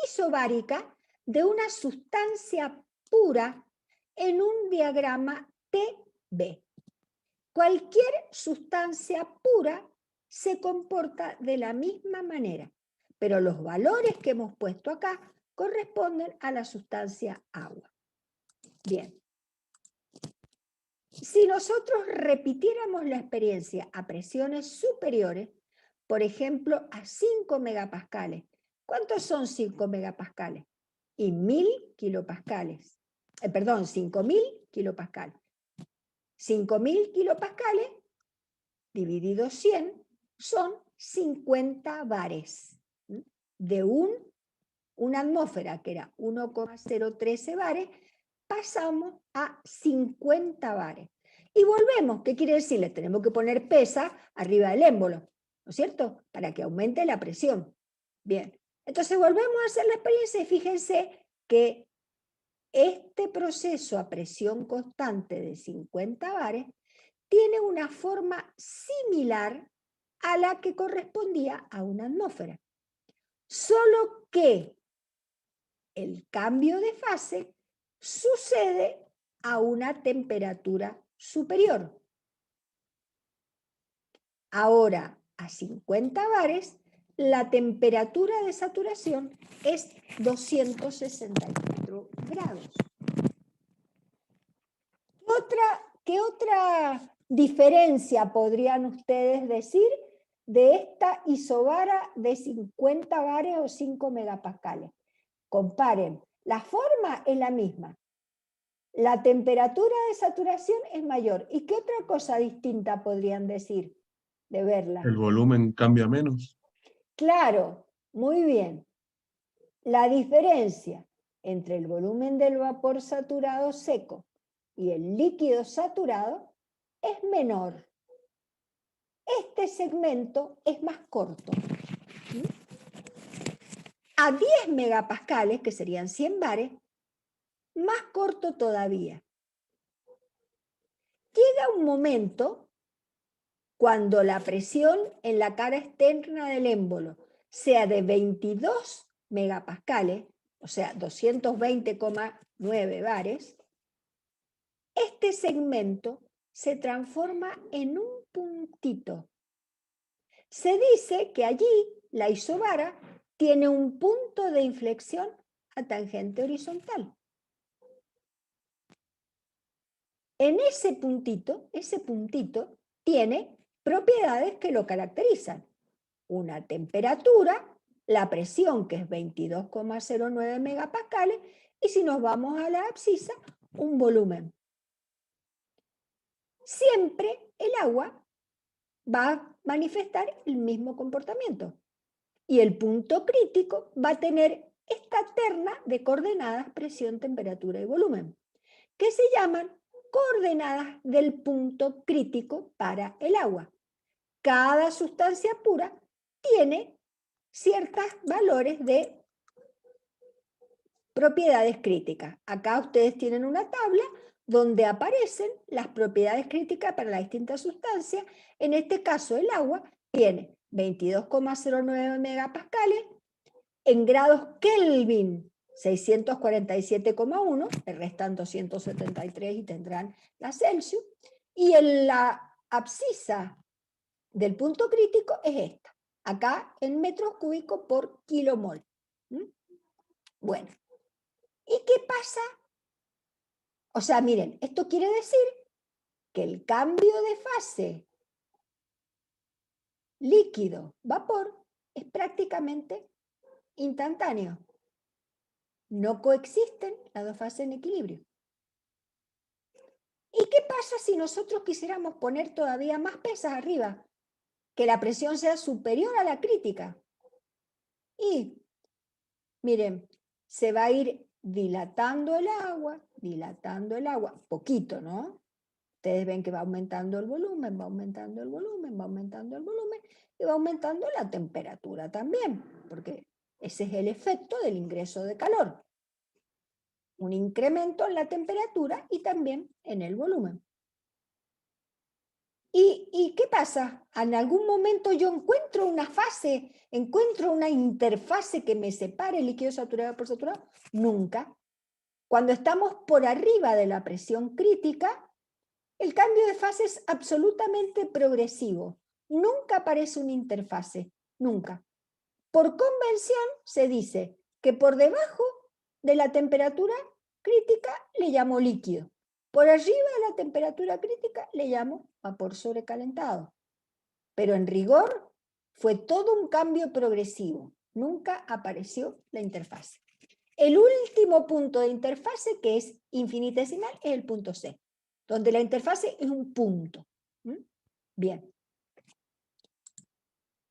A: isobárica de una sustancia pura en un diagrama TB. Cualquier sustancia pura se comporta de la misma manera, pero los valores que hemos puesto acá corresponden a la sustancia agua. Bien. Si nosotros repitiéramos la experiencia a presiones superiores, por ejemplo, a 5 megapascales, ¿cuántos son 5 megapascales? Y 1000 kilopascales. Perdón, 5000 kilopascales. 5000 kilopascales dividido 100 son 50 bares. De una atmósfera que era 1,013 bares, pasamos a 50 bares. Y volvemos, ¿qué quiere decir? Le tenemos que poner pesa arriba del émbolo, ¿no es cierto? Para que aumente la presión. Bien, entonces volvemos a hacer la experiencia y fíjense que este proceso a presión constante de 50 bares tiene una forma similar a la que correspondía a una atmósfera. Solo que el cambio de fase sucede a una temperatura superior. Ahora, a 50 bares, la temperatura de saturación es 264 grados. ¿Qué otra diferencia podrían ustedes decir de esta isobara de 50 bares o 5 megapascales? Comparen, la forma es la misma, la temperatura de saturación es mayor. ¿Y qué otra cosa distinta podrían decir de verla?
E: El volumen cambia menos.
A: Claro, muy bien. La diferencia entre el volumen del vapor saturado seco y el líquido saturado es menor. Este segmento es más corto. A 10 megapascales, que serían 100 bares, más corto todavía. Llega un momento cuando la presión en la cara externa del émbolo sea de 22 megapascales, o sea, 220,9 bares, este segmento se transforma en un puntito. Se dice que allí la isobara tiene un punto de inflexión a tangente horizontal. En ese puntito tiene propiedades que lo caracterizan. Una temperatura, la presión que es 22,09 megapascales y si nos vamos a la abscisa, un volumen. Siempre el agua va a manifestar el mismo comportamiento. Y el punto crítico va a tener esta terna de coordenadas presión, temperatura y volumen, que se llaman coordenadas del punto crítico para el agua. Cada sustancia pura tiene ciertos valores de propiedades críticas. Acá ustedes tienen una tabla donde aparecen las propiedades críticas para las distintas sustancias. En este caso, el agua tiene 22,09 megapascales, en grados Kelvin 647,1, el restan 273 y tendrán la Celsius, y en la abscisa del punto crítico es esta, acá en metros cúbicos por kilomol. Bueno, ¿y qué pasa? O sea, miren, esto quiere decir que el cambio de fase líquido-vapor es prácticamente instantáneo. No coexisten las dos fases en equilibrio. ¿Y qué pasa si nosotros quisiéramos poner todavía más pesas arriba? Que la presión sea superior a la crítica. Y, miren, se va a ir dilatando el agua, poquito, ¿no? Ustedes ven que va aumentando el volumen, va aumentando el volumen, va aumentando el volumen, y va aumentando la temperatura también, porque ese es el efecto del ingreso de calor. Un incremento en la temperatura y también en el volumen. ¿Y qué pasa? En algún momento yo encuentro una fase, encuentro una interfase que me separe el líquido saturado por saturado. Nunca. Cuando estamos por arriba de la presión crítica, el cambio de fase es absolutamente progresivo. Nunca aparece una interfase. Nunca. Por convención se dice que por debajo de la temperatura crítica le llamo líquido. Por arriba de la temperatura crítica le llamo vapor sobrecalentado. Pero en rigor fue todo un cambio progresivo. Nunca apareció la interfase. El último punto de interfase, que es infinitesimal, es el punto C, donde la interfase es un punto. Bien.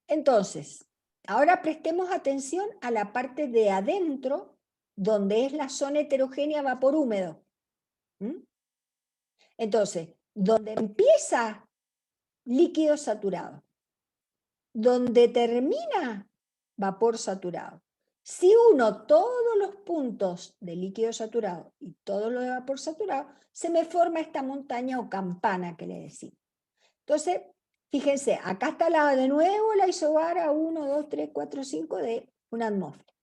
A: Entonces, ahora prestemos atención a la parte de adentro, donde es la zona heterogénea vapor húmedo. Entonces, donde empieza líquido saturado, donde termina vapor saturado. Si uno todos los puntos de líquido saturado y todos los de vapor saturado, se me forma esta montaña o campana que le decimos. Entonces, fíjense, acá está de nuevo la isobara 1, 2, 3, 4, 5 de una atmósfera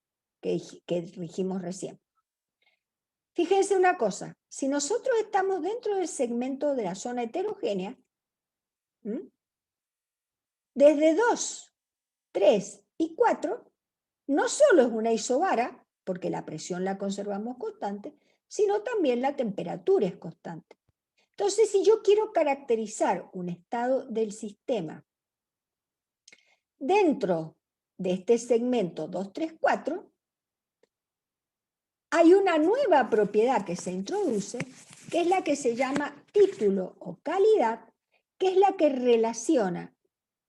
A: que dijimos recién. Fíjense una cosa, si nosotros estamos dentro del segmento de la zona heterogénea, desde 2, 3 y 4, no solo es una isobara, porque la presión la conservamos constante, sino también la temperatura es constante. Entonces, si yo quiero caracterizar un estado del sistema dentro de este segmento 2, 3, 4, hay una nueva propiedad que se introduce, que es la que se llama título o calidad, que es la que relaciona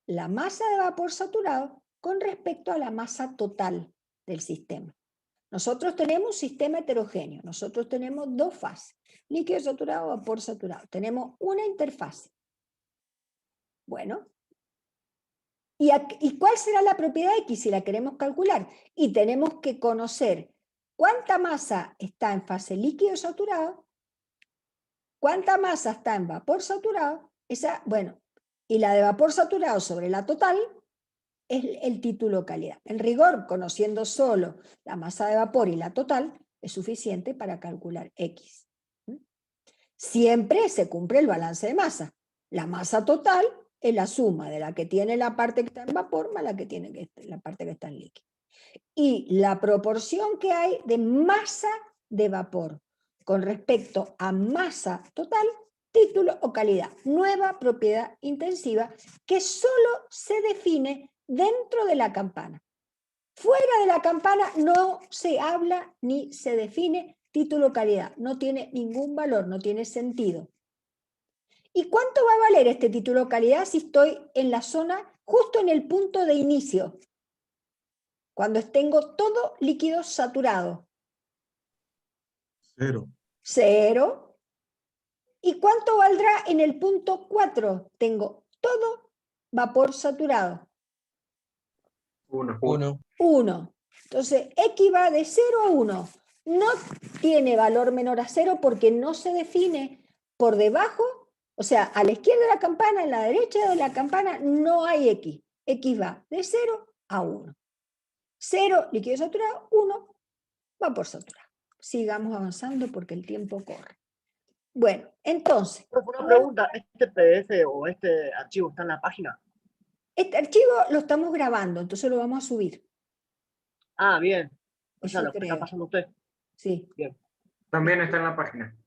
A: la masa de vapor saturado con respecto a la masa total del sistema. Nosotros tenemos un sistema heterogéneo, nosotros tenemos dos fases, líquido saturado, vapor saturado. Tenemos una interfase. Bueno, ¿y cuál será la propiedad X si la queremos calcular? Y tenemos que conocer cuánta masa está en fase líquido saturado, cuánta masa está en vapor saturado, y la de vapor saturado sobre la total es el título calidad. En rigor, conociendo solo la masa de vapor y la total, es suficiente para calcular X. Siempre se cumple el balance de masa. La masa total es la suma de la que tiene la parte que está en vapor más la que tiene la parte que está en líquido. Y la proporción que hay de masa de vapor con respecto a masa total, título o calidad. Nueva propiedad intensiva que solo se define dentro de la campana. Fuera de la campana no se habla ni se define título o calidad. No tiene ningún valor, no tiene sentido. ¿Y cuánto va a valer este título o calidad si estoy en la zona, justo en el punto de inicio? Cuando tengo todo líquido saturado.
E: 0.
A: 0. ¿Y cuánto valdrá en el punto 4? Tengo todo vapor saturado.
B: 1.
A: 1. Entonces, X va de 0 a 1. No tiene valor menor a 0 porque no se define por debajo, o sea, a la izquierda de la campana, a la derecha de la campana, no hay X. X va de 0 a 1. 0, líquido saturado, 1, vapor saturado. Sigamos avanzando porque el tiempo corre. Bueno, entonces,
D: Una pregunta, ¿este PDF o este archivo está en la página?
A: este archivo lo estamos grabando, entonces lo vamos a subir.
D: Ah, bien. O sea,
A: Eso
D: lo que está
A: creo.
D: pasando usted.
A: Sí.
D: Bien.
B: También está en la página.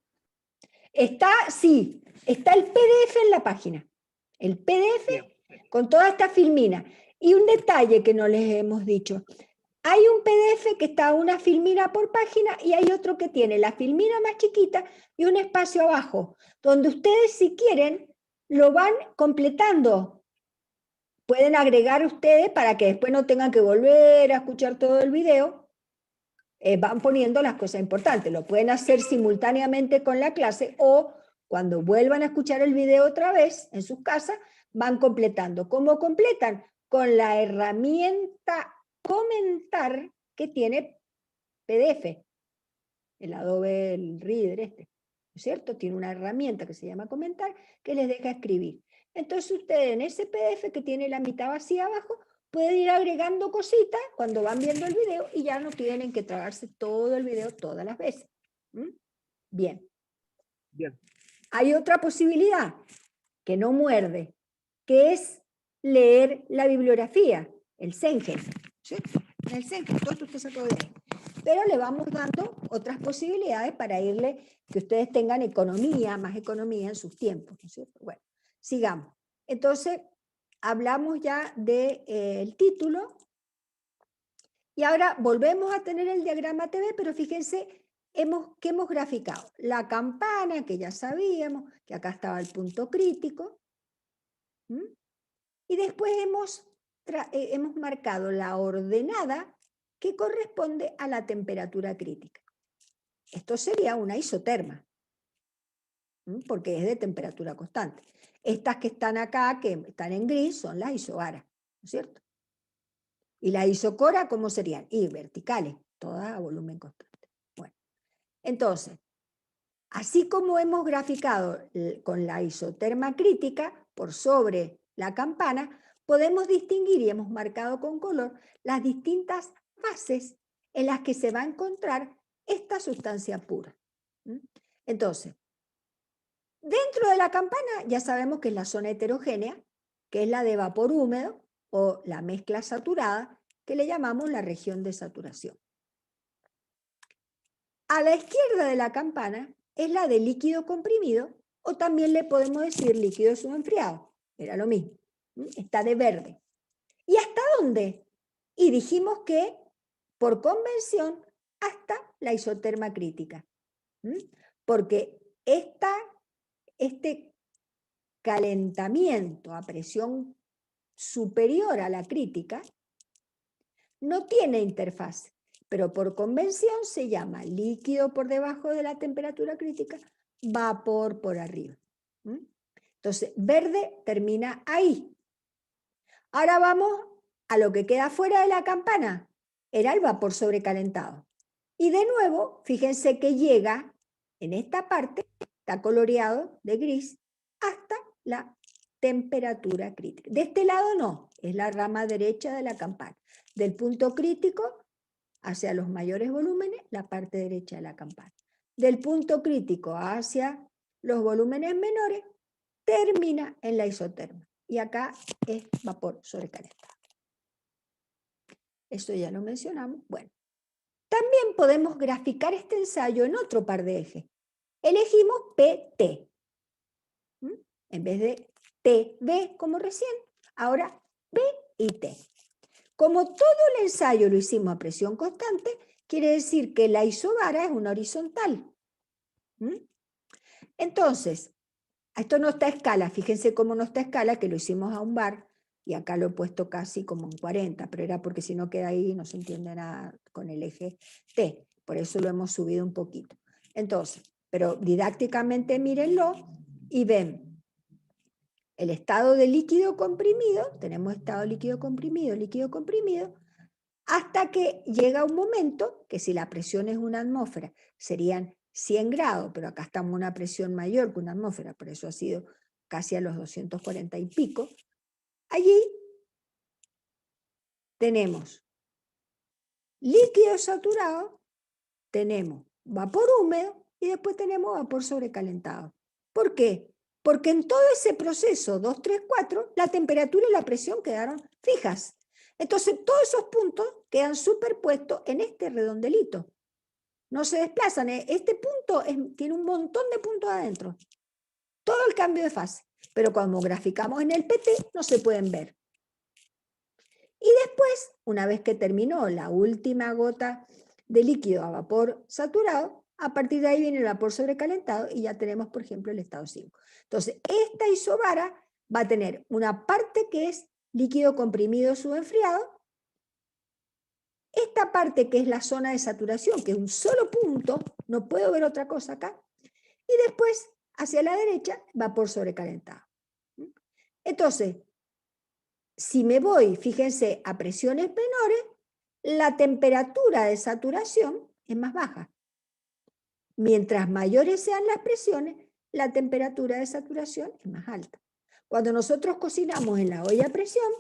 A: Está, sí, está el PDF en la página. El PDF
D: Bien.
A: con toda esta filmina. Y un detalle que no les hemos dicho. Hay un PDF que está una filmina por página y hay otro que tiene la filmina más chiquita y un espacio abajo, donde ustedes si quieren lo van completando. Pueden agregar ustedes para que después no tengan que volver a escuchar todo el video. Van poniendo las cosas importantes. Lo pueden hacer simultáneamente con la clase o cuando vuelvan a escuchar el video otra vez en sus casas, van completando. ¿Cómo completan? Con la herramienta comentar que tiene PDF, el Adobe el Reader ¿no es cierto? Tiene una herramienta que se llama comentar que les deja escribir. Entonces ustedes en ese PDF que tiene la mitad vacía abajo, pueden ir agregando cositas cuando van viendo el video y ya no tienen que tragarse todo el video todas las veces. ¿Mm? Bien.
D: Bien.
A: Hay otra posibilidad que no muerde, que es leer la bibliografía, el Sengen. ¿Sí? El Sengen, todo esto usted sacó de ahí. Pero le vamos dando otras posibilidades para irle, que ustedes tengan economía, más economía en sus tiempos. ¿No es cierto? Bueno, sigamos. Entonces, hablamos ya del título. Y ahora volvemos a tener el diagrama TV, pero fíjense que hemos graficado. La campana, que ya sabíamos, que acá estaba el punto crítico. ¿Mm? Y después hemos marcado la ordenada que corresponde a la temperatura crítica. Esto sería una isoterma, porque es de temperatura constante. Estas que están acá, que están en gris, son las isobaras, ¿no es cierto? Y la isocora, ¿cómo serían? Y verticales, todas a volumen constante. Bueno, entonces, así como hemos graficado con la isoterma crítica por sobre la campana, podemos distinguir y hemos marcado con color las distintas fases en las que se va a encontrar esta sustancia pura. Entonces, dentro de la campana ya sabemos que es la zona heterogénea, que es la de vapor húmedo o la mezcla saturada, que le llamamos la región de saturación. A la izquierda de la campana es la de líquido comprimido, o también le podemos decir líquido subenfriado. Era lo mismo. Está de verde. ¿Y hasta dónde? Y dijimos que, por convención, hasta la isoterma crítica. Porque este calentamiento a presión superior a la crítica no tiene interfaz, pero por convención se llama líquido por debajo de la temperatura crítica, vapor por arriba. Entonces, verde termina ahí. Ahora vamos a lo que queda fuera de la campana. Era el vapor sobrecalentado. Y de nuevo, fíjense que llega en esta parte, está coloreado de gris, hasta la temperatura crítica. De este lado no, es la rama derecha de la campana. Del punto crítico hacia los mayores volúmenes, la parte derecha de la campana. Del punto crítico hacia los volúmenes menores, termina en la isoterma. Y acá es vapor sobrecalentado. Esto ya lo mencionamos. Bueno, también podemos graficar este ensayo en otro par de ejes. Elegimos PT. En vez de TB como recién, ahora B y T. Como todo el ensayo lo hicimos a presión constante, quiere decir que la isobara es una horizontal. Entonces, esto no está a escala, fíjense cómo no está a escala, que lo hicimos a un bar. y acá lo he puesto casi como en 40, pero era porque si no queda ahí no se entiende nada con el eje T, por eso lo hemos subido un poquito. Entonces, pero didácticamente mírenlo y ven el estado de líquido comprimido, tenemos estado líquido comprimido, hasta que llega un momento que si la presión es una atmósfera, serían 100 grados, pero acá estamos en una presión mayor que una atmósfera, por eso ha sido casi a los 240 y pico. Allí tenemos líquido saturado, tenemos vapor húmedo y después tenemos vapor sobrecalentado. ¿Por qué? Porque en todo ese proceso 2, 3, 4, la temperatura y la presión quedaron fijas. Entonces todos esos puntos quedan superpuestos en este redondelito. No se desplazan. Este punto tiene un montón de puntos adentro. Todo el cambio de fase. Pero cuando graficamos en el PT no se pueden ver. Y después, una vez que terminó la última gota de líquido a vapor saturado, a partir de ahí viene el vapor sobrecalentado y ya tenemos, por ejemplo, el estado 5. Entonces, esta isobara va a tener una parte que es líquido comprimido subenfriado, esta parte que es la zona de saturación, que es un solo punto, no puedo ver otra cosa acá, y después, hacia la derecha, vapor sobrecalentado. Entonces, si me voy, fíjense, a presiones menores, la temperatura de saturación es más baja. Mientras mayores sean las presiones, la temperatura de saturación es más alta. Cuando nosotros cocinamos en la olla a presión,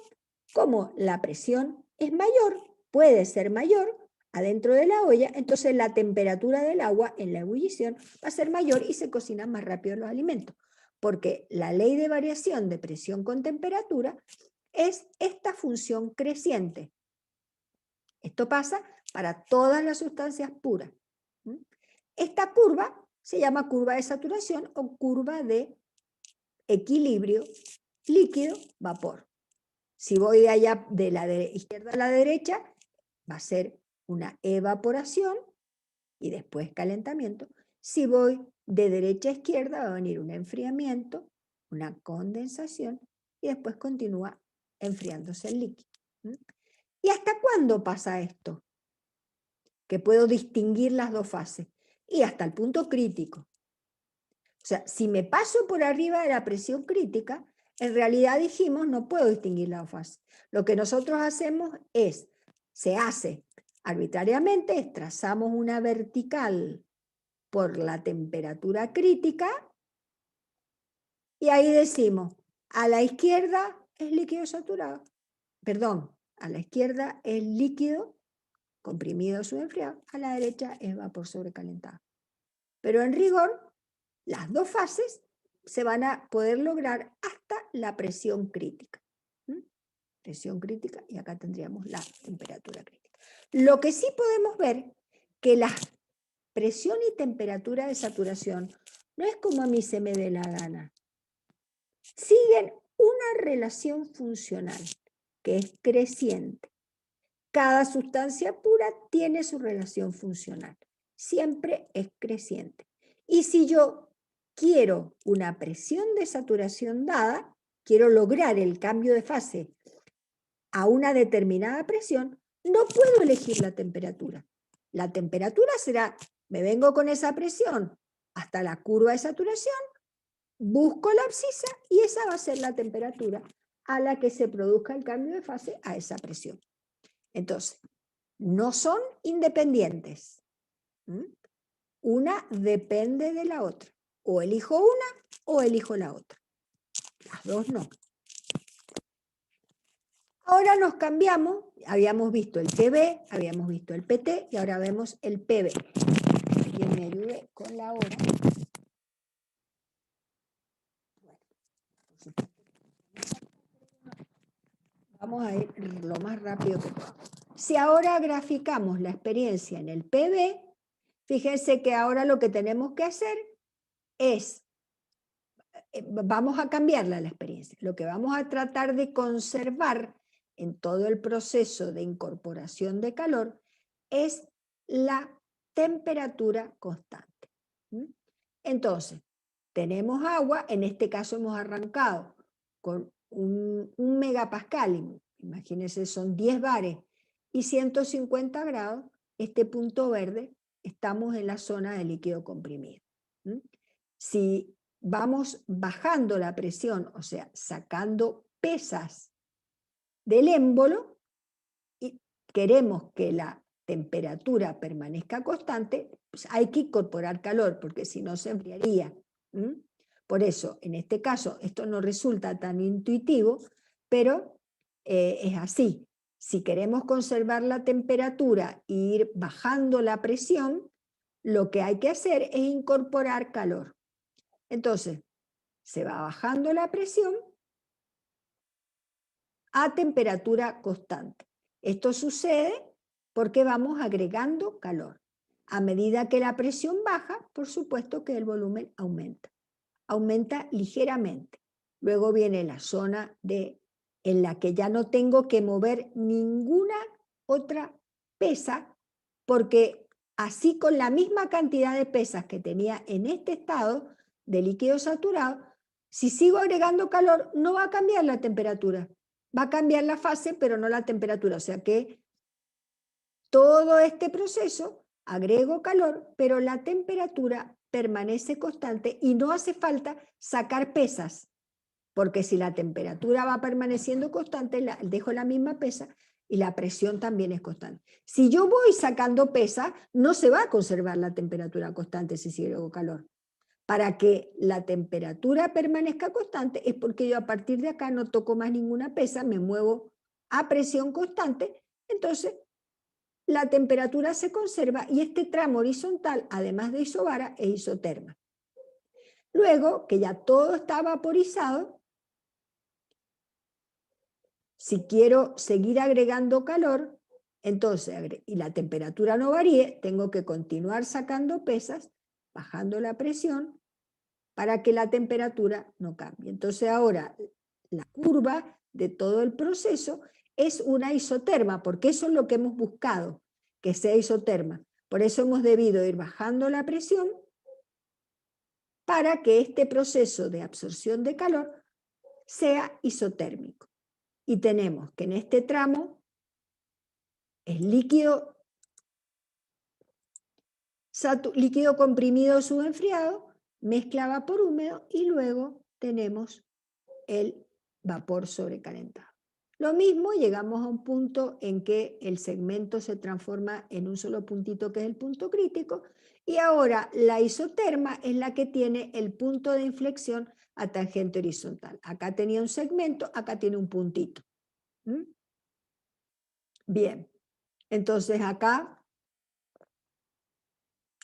A: como la presión es mayor, puede ser mayor adentro de la olla, entonces la temperatura del agua en la ebullición va a ser mayor y se cocinan más rápido los alimentos. Porque la ley de variación de presión con temperatura es esta función creciente. Esto pasa para todas las sustancias puras. Esta curva se llama curva de saturación o curva de equilibrio líquido-vapor. Si voy de allá de la izquierda a la derecha, va a ser una evaporación y después calentamiento. Si voy de derecha a izquierda, va a venir un enfriamiento, una condensación y después continúa enfriándose el líquido. ¿Y hasta cuándo pasa esto? Que puedo distinguir las dos fases. Y hasta el punto crítico. O sea, si me paso por arriba de la presión crítica, en realidad dijimos no puedo distinguir las dos fases. Lo que nosotros hacemos se hace arbitrariamente, trazamos una vertical por la temperatura crítica y ahí decimos, a la izquierda es líquido saturado, perdón, a la izquierda es líquido comprimido subenfriado, a la derecha es vapor sobrecalentado. Pero en rigor, las dos fases se van a poder lograr hasta la presión crítica. Presión crítica y acá tendríamos la temperatura crítica. Lo que sí podemos ver que la presión y temperatura de saturación no es como a mí se me dé la gana. Siguen una relación funcional que es creciente. Cada sustancia pura tiene su relación funcional. Siempre es creciente. Y si yo quiero una presión de saturación dada, quiero lograr el cambio de fase a una determinada presión, no puedo elegir la temperatura. La temperatura será, me vengo con esa presión hasta la curva de saturación, busco la abscisa y esa va a ser la temperatura a la que se produzca el cambio de fase a esa presión. Entonces, no son independientes. Una depende de la otra. O elijo una o elijo la otra. Las dos no. Ahora nos cambiamos. Habíamos visto el TB, habíamos visto el PT y ahora vemos el PB. Alguien me ayude con la hora. Vamos a ir lo más rápido que podamos. Si ahora graficamos la experiencia en el PB, fíjense que ahora lo que tenemos que hacer es, vamos a cambiarla la experiencia. Lo que vamos a tratar de conservar en todo el proceso de incorporación de calor es la temperatura constante. Entonces, tenemos agua, en este caso hemos arrancado con un megapascal, imagínense, son 10 bares, y 150 grados, este punto verde, estamos en la zona de líquido comprimido. Si vamos bajando la presión, o sea, sacando pesas del émbolo, y queremos que la temperatura permanezca constante, pues hay que incorporar calor, porque si no se enfriaría. Por eso, en este caso, esto no resulta tan intuitivo, pero es así. Si queremos conservar la temperatura e ir bajando la presión, lo que hay que hacer es incorporar calor. Entonces, se va bajando la presión a temperatura constante. Esto sucede porque vamos agregando calor. A medida que la presión baja, por supuesto que el volumen aumenta. Aumenta ligeramente. Luego viene la zona en la que ya no tengo que mover ninguna otra pesa, porque así con la misma cantidad de pesas que tenía en este estado de líquido saturado, si sigo agregando calor, no va a cambiar la temperatura. Va a cambiar la fase, pero no la temperatura. O sea que todo este proceso, agrego calor, pero la temperatura permanece constante y no hace falta sacar pesas, porque si la temperatura va permaneciendo constante, dejo la misma pesa y la presión también es constante. Si yo voy sacando pesas, no se va a conservar la temperatura constante si agrego calor. Para que la temperatura permanezca constante es porque yo a partir de acá no toco más ninguna pesa, me muevo a presión constante, entonces la temperatura se conserva y este tramo horizontal, además de isobara, es isoterma. Luego, que ya todo está vaporizado, si quiero seguir agregando calor, entonces, y la temperatura no varíe, tengo que continuar sacando pesas, bajando la presión, para que la temperatura no cambie. Entonces ahora la curva de todo el proceso es una isoterma, porque eso es lo que hemos buscado, que sea isoterma. Por eso hemos debido ir bajando la presión para que este proceso de absorción de calor sea isotérmico. Y tenemos que en este tramo es líquido comprimido subenfriado, mezcla vapor húmedo y luego tenemos el vapor sobrecalentado. Lo mismo, llegamos a un punto en que el segmento se transforma en un solo puntito que es el punto crítico y ahora la isoterma es la que tiene el punto de inflexión a tangente horizontal. Acá tenía un segmento, acá tiene un puntito. Bien, entonces acá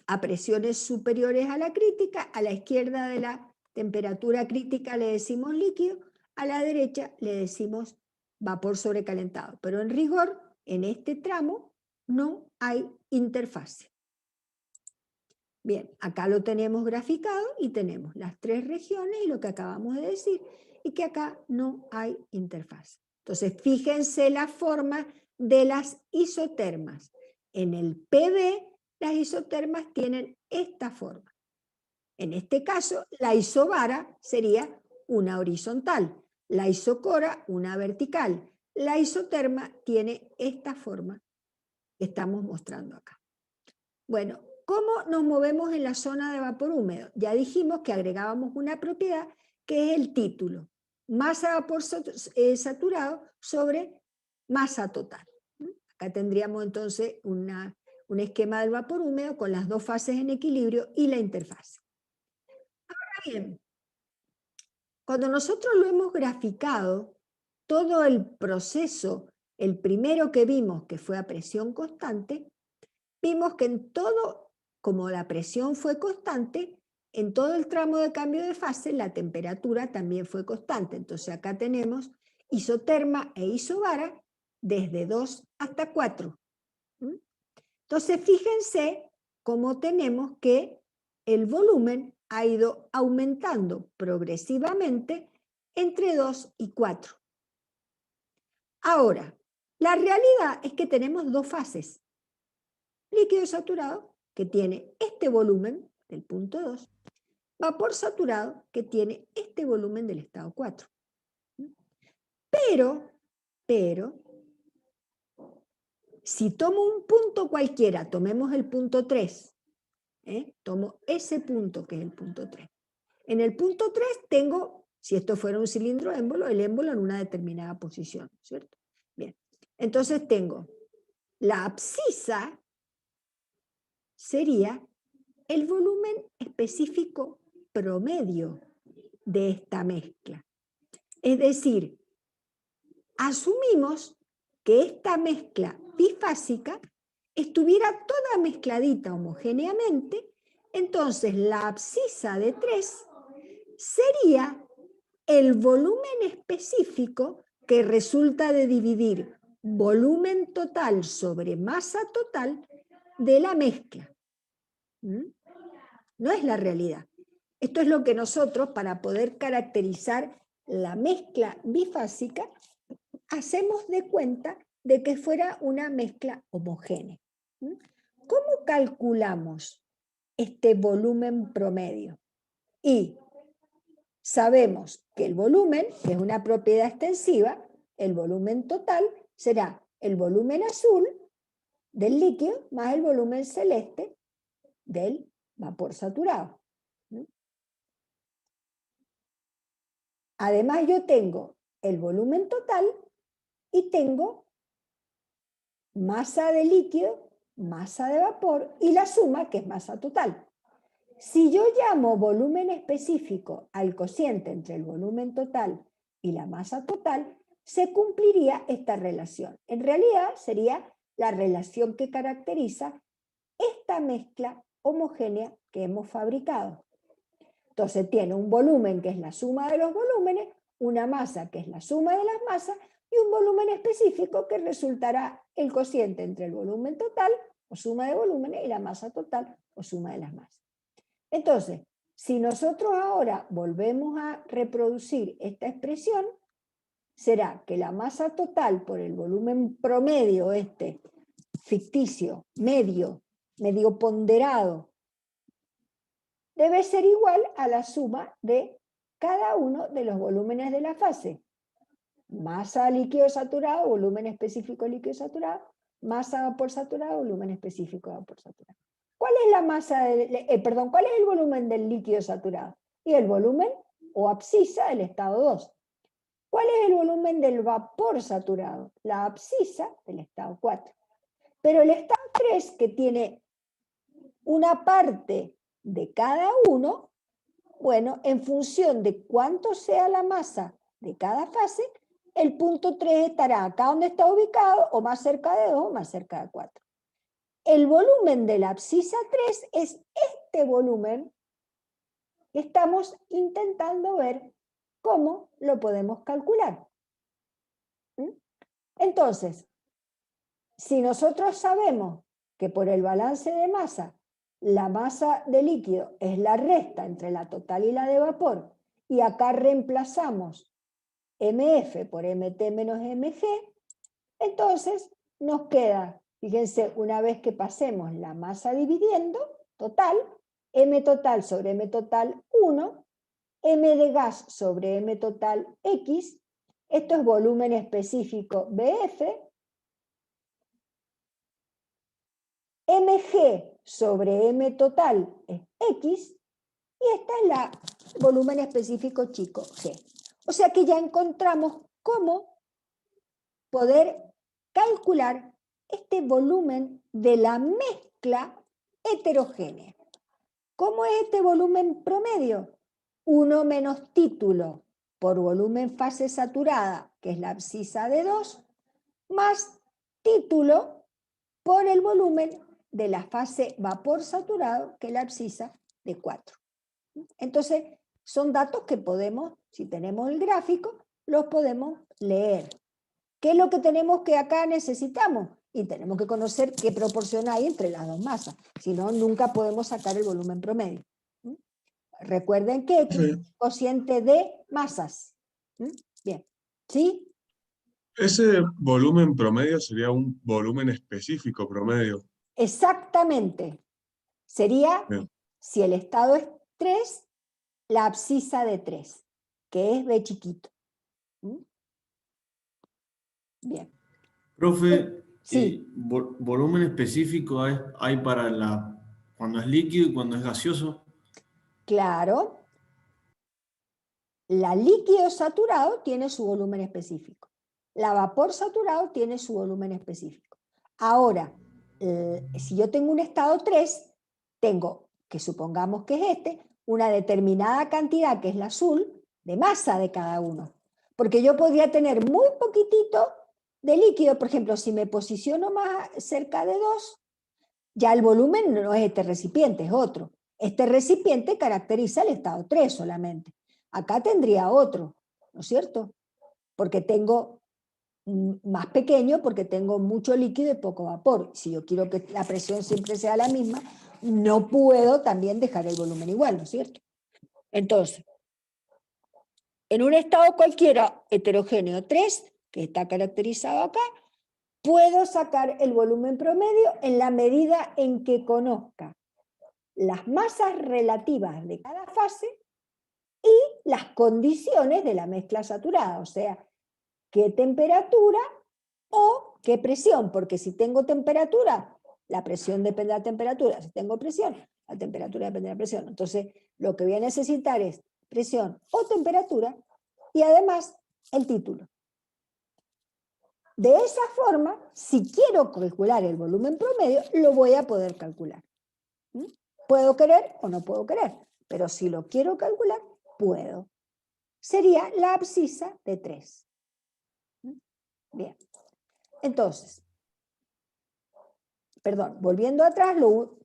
A: a presiones superiores a la crítica, a la izquierda de la temperatura crítica le decimos líquido, a la derecha le decimos vapor sobrecalentado. Pero en rigor, en este tramo, no hay interfase. Bien, acá lo tenemos graficado y tenemos las tres regiones y lo que acabamos de decir, y que acá no hay interfase. Entonces, fíjense la forma de las isotermas. En el PV, las isotermas tienen esta forma. En este caso, la isobara sería una horizontal, la isocora una vertical. La isoterma tiene esta forma que estamos mostrando acá. Bueno, ¿cómo nos movemos en la zona de vapor húmedo? Ya dijimos que agregábamos una propiedad que es el título. Masa de vapor saturado sobre masa total. Acá tendríamos entonces un esquema del vapor húmedo con las dos fases en equilibrio y la interfase. Ahora bien, cuando nosotros lo hemos graficado, todo el proceso, el primero que vimos que fue a presión constante, vimos que en todo, como la presión fue constante, en todo el tramo de cambio de fase la temperatura también fue constante. Entonces acá tenemos isoterma e isobara desde 2 hasta 4. Entonces fíjense cómo tenemos que el volumen ha ido aumentando progresivamente entre 2 y 4. Ahora, la realidad es que tenemos dos fases. Líquido saturado, que tiene este volumen del punto 2, vapor saturado, que tiene este volumen del estado 4. Pero, si tomo un punto cualquiera, tomemos el punto 3, tomo ese punto que es el punto 3. En el punto 3 tengo, si esto fuera un cilindro émbolo, el émbolo en una determinada posición, ¿cierto? Bien, entonces tengo la abscisa sería el volumen específico promedio de esta mezcla. Es decir, asumimos que esta mezcla bifásica estuviera toda mezcladita homogéneamente, entonces la abscisa de 3 sería el volumen específico que resulta de dividir volumen total sobre masa total de la mezcla. No es la realidad. Esto es lo que nosotros, para poder caracterizar la mezcla bifásica, hacemos de cuenta de que fuera una mezcla homogénea. ¿Cómo calculamos este volumen promedio? Y sabemos que el volumen, que es una propiedad extensiva, el volumen total será el volumen azul del líquido más el volumen celeste del vapor saturado. Además, yo tengo el volumen total y tengo masa de líquido, masa de vapor y la suma, que es masa total. Si yo llamo volumen específico al cociente entre el volumen total y la masa total, se cumpliría esta relación. En realidad sería la relación que caracteriza esta mezcla homogénea que hemos fabricado. Entonces tiene un volumen que es la suma de los volúmenes, una masa que es la suma de las masas y un volumen específico que resultará el cociente entre el volumen total o suma de volúmenes y la masa total o suma de las masas. Entonces, si nosotros ahora volvemos a reproducir esta expresión, será que la masa total por el volumen promedio ficticio, medio ponderado, debe ser igual a la suma de cada uno de los volúmenes de la fase. Masa líquido saturado, volumen específico líquido saturado, masa vapor saturado, volumen específico de vapor saturado. ¿Cuál es la masa cuál es el volumen del líquido saturado? Y el volumen o abscisa del estado 2. ¿Cuál es el volumen del vapor saturado? La abscisa del estado 4. Pero el estado 3, que tiene una parte de cada uno, bueno, en función de cuánto sea la masa de cada fase, el punto 3 estará acá donde está ubicado, o más cerca de 2 o más cerca de 4. El volumen de la abscisa 3 es este volumen que estamos intentando ver cómo lo podemos calcular. Entonces, si nosotros sabemos que por el balance de masa, la masa de líquido es la resta entre la total y la de vapor, y acá reemplazamos MF por MT menos MG, entonces nos queda, fíjense, una vez que pasemos la masa dividiendo, total, M total sobre M total 1, M de gas sobre M total X, esto es volumen específico BF, Mg sobre M total es X, y esta es la volumen específico chico G. O sea que ya encontramos cómo poder calcular este volumen de la mezcla heterogénea. ¿Cómo es este volumen promedio? 1 menos título por volumen fase saturada, que es la abscisa de 2, más título por el volumen de la fase vapor saturado, que es la abscisa de 4. Entonces, son datos que podemos, si tenemos el gráfico, los podemos leer. ¿Qué es lo que tenemos que acá necesitamos? Y tenemos que conocer qué proporción hay entre las dos masas. Si no, nunca podemos sacar el volumen promedio. Recuerden que X es cociente de masas. Bien. ¿Sí?
E: Ese volumen promedio sería un volumen específico promedio.
A: Exactamente. Sería,
E: Bien.
A: si el estado es 3, la abscisa de 3, que es B chiquito. Bien.
C: Profe,
A: Sí.
C: ¿volumen específico hay para cuando es líquido y cuando es gaseoso?
A: Claro. La líquido saturado tiene su volumen específico. La vapor saturado tiene su volumen específico. Ahora, si yo tengo un estado 3, tengo, que supongamos que es una determinada cantidad, que es la azul, de masa de cada uno. Porque yo podría tener muy poquitito de líquido, por ejemplo, si me posiciono más cerca de 2, ya el volumen no es este recipiente, es otro. Este recipiente caracteriza el estado 3 solamente. Acá tendría otro, ¿no es cierto? Porque tengo más pequeño, porque tengo mucho líquido y poco vapor. Si yo quiero que la presión siempre sea la misma, no puedo también dejar el volumen igual, ¿no es cierto? Entonces, en un estado cualquiera heterogéneo 3, que está caracterizado acá, puedo sacar el volumen promedio en la medida en que conozca las masas relativas de cada fase y las condiciones de la mezcla saturada, o sea, qué temperatura o qué presión, porque si tengo temperatura, la presión depende de la temperatura, si tengo presión, la temperatura depende de la presión. Entonces, lo que voy a necesitar es presión o temperatura y además el título. De esa forma, si quiero calcular el volumen promedio, lo voy a poder calcular. Puedo querer o no puedo querer, pero si lo quiero calcular, puedo. Sería la abscisa de 3. Bien. Entonces, perdón, volviendo atrás,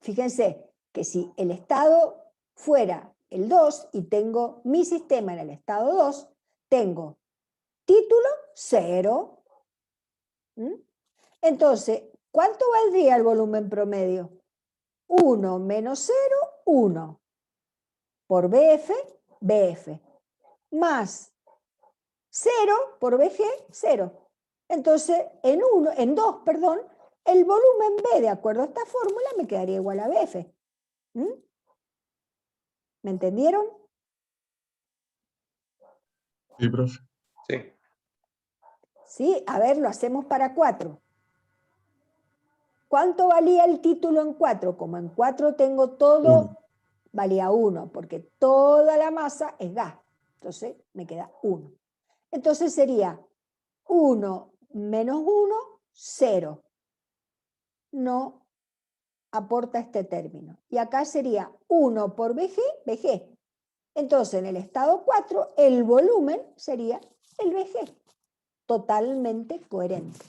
A: fíjense que si el estado fuera el 2 y tengo mi sistema en el estado 2, tengo título 0. Entonces, ¿cuánto valdría el volumen promedio? 1 menos 0, 1. Por BF, BF. Más 0 por BG, 0. Entonces, en 2, perdón, el volumen B, de acuerdo a esta fórmula, me quedaría igual a BF. ¿Me entendieron?
E: Sí, profe.
B: Sí.
A: Sí, a ver, lo hacemos para 4. ¿Cuánto valía el título en 4? Como en 4 tengo todo,
E: 1.
A: valía 1, porque toda la masa es gas. Entonces, me queda 1. Entonces sería 1 menos 1, 0. No aporta este término. Y acá sería 1 por BG, BG. Entonces, en el estado 4, el volumen sería el BG. Totalmente coherente.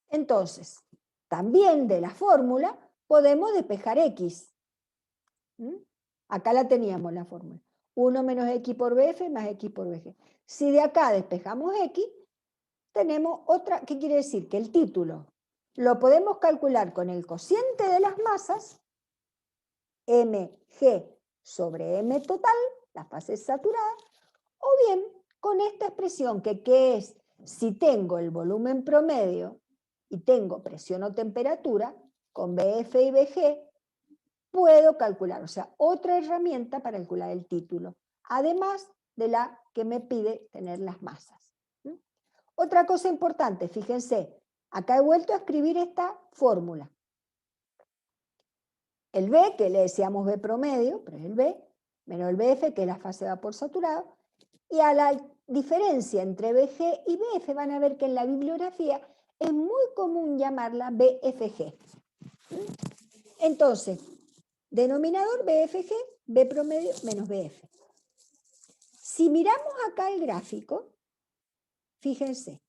A: Entonces, también de la fórmula podemos despejar X. Acá la teníamos la fórmula. 1 menos X por BF más X por BG. Si de acá despejamos X, tenemos otra, ¿qué quiere decir? Que el título lo podemos calcular con el cociente de las masas, mg sobre m total, la fase saturada, o bien con esta expresión que es, si tengo el volumen promedio y tengo presión o temperatura, con BF y BG, puedo calcular, o sea, otra herramienta para calcular el título, además de la que me pide tener las masas. Otra cosa importante, fíjense, acá he vuelto a escribir esta fórmula. El B, que le decíamos B promedio, pero es el B, menos el BF, que es la fase de vapor saturado, y a la diferencia entre BG y BF van a ver que en la bibliografía es muy común llamarla BFG. Entonces, denominador BFG, B promedio menos BF. Si miramos acá el gráfico, fíjense,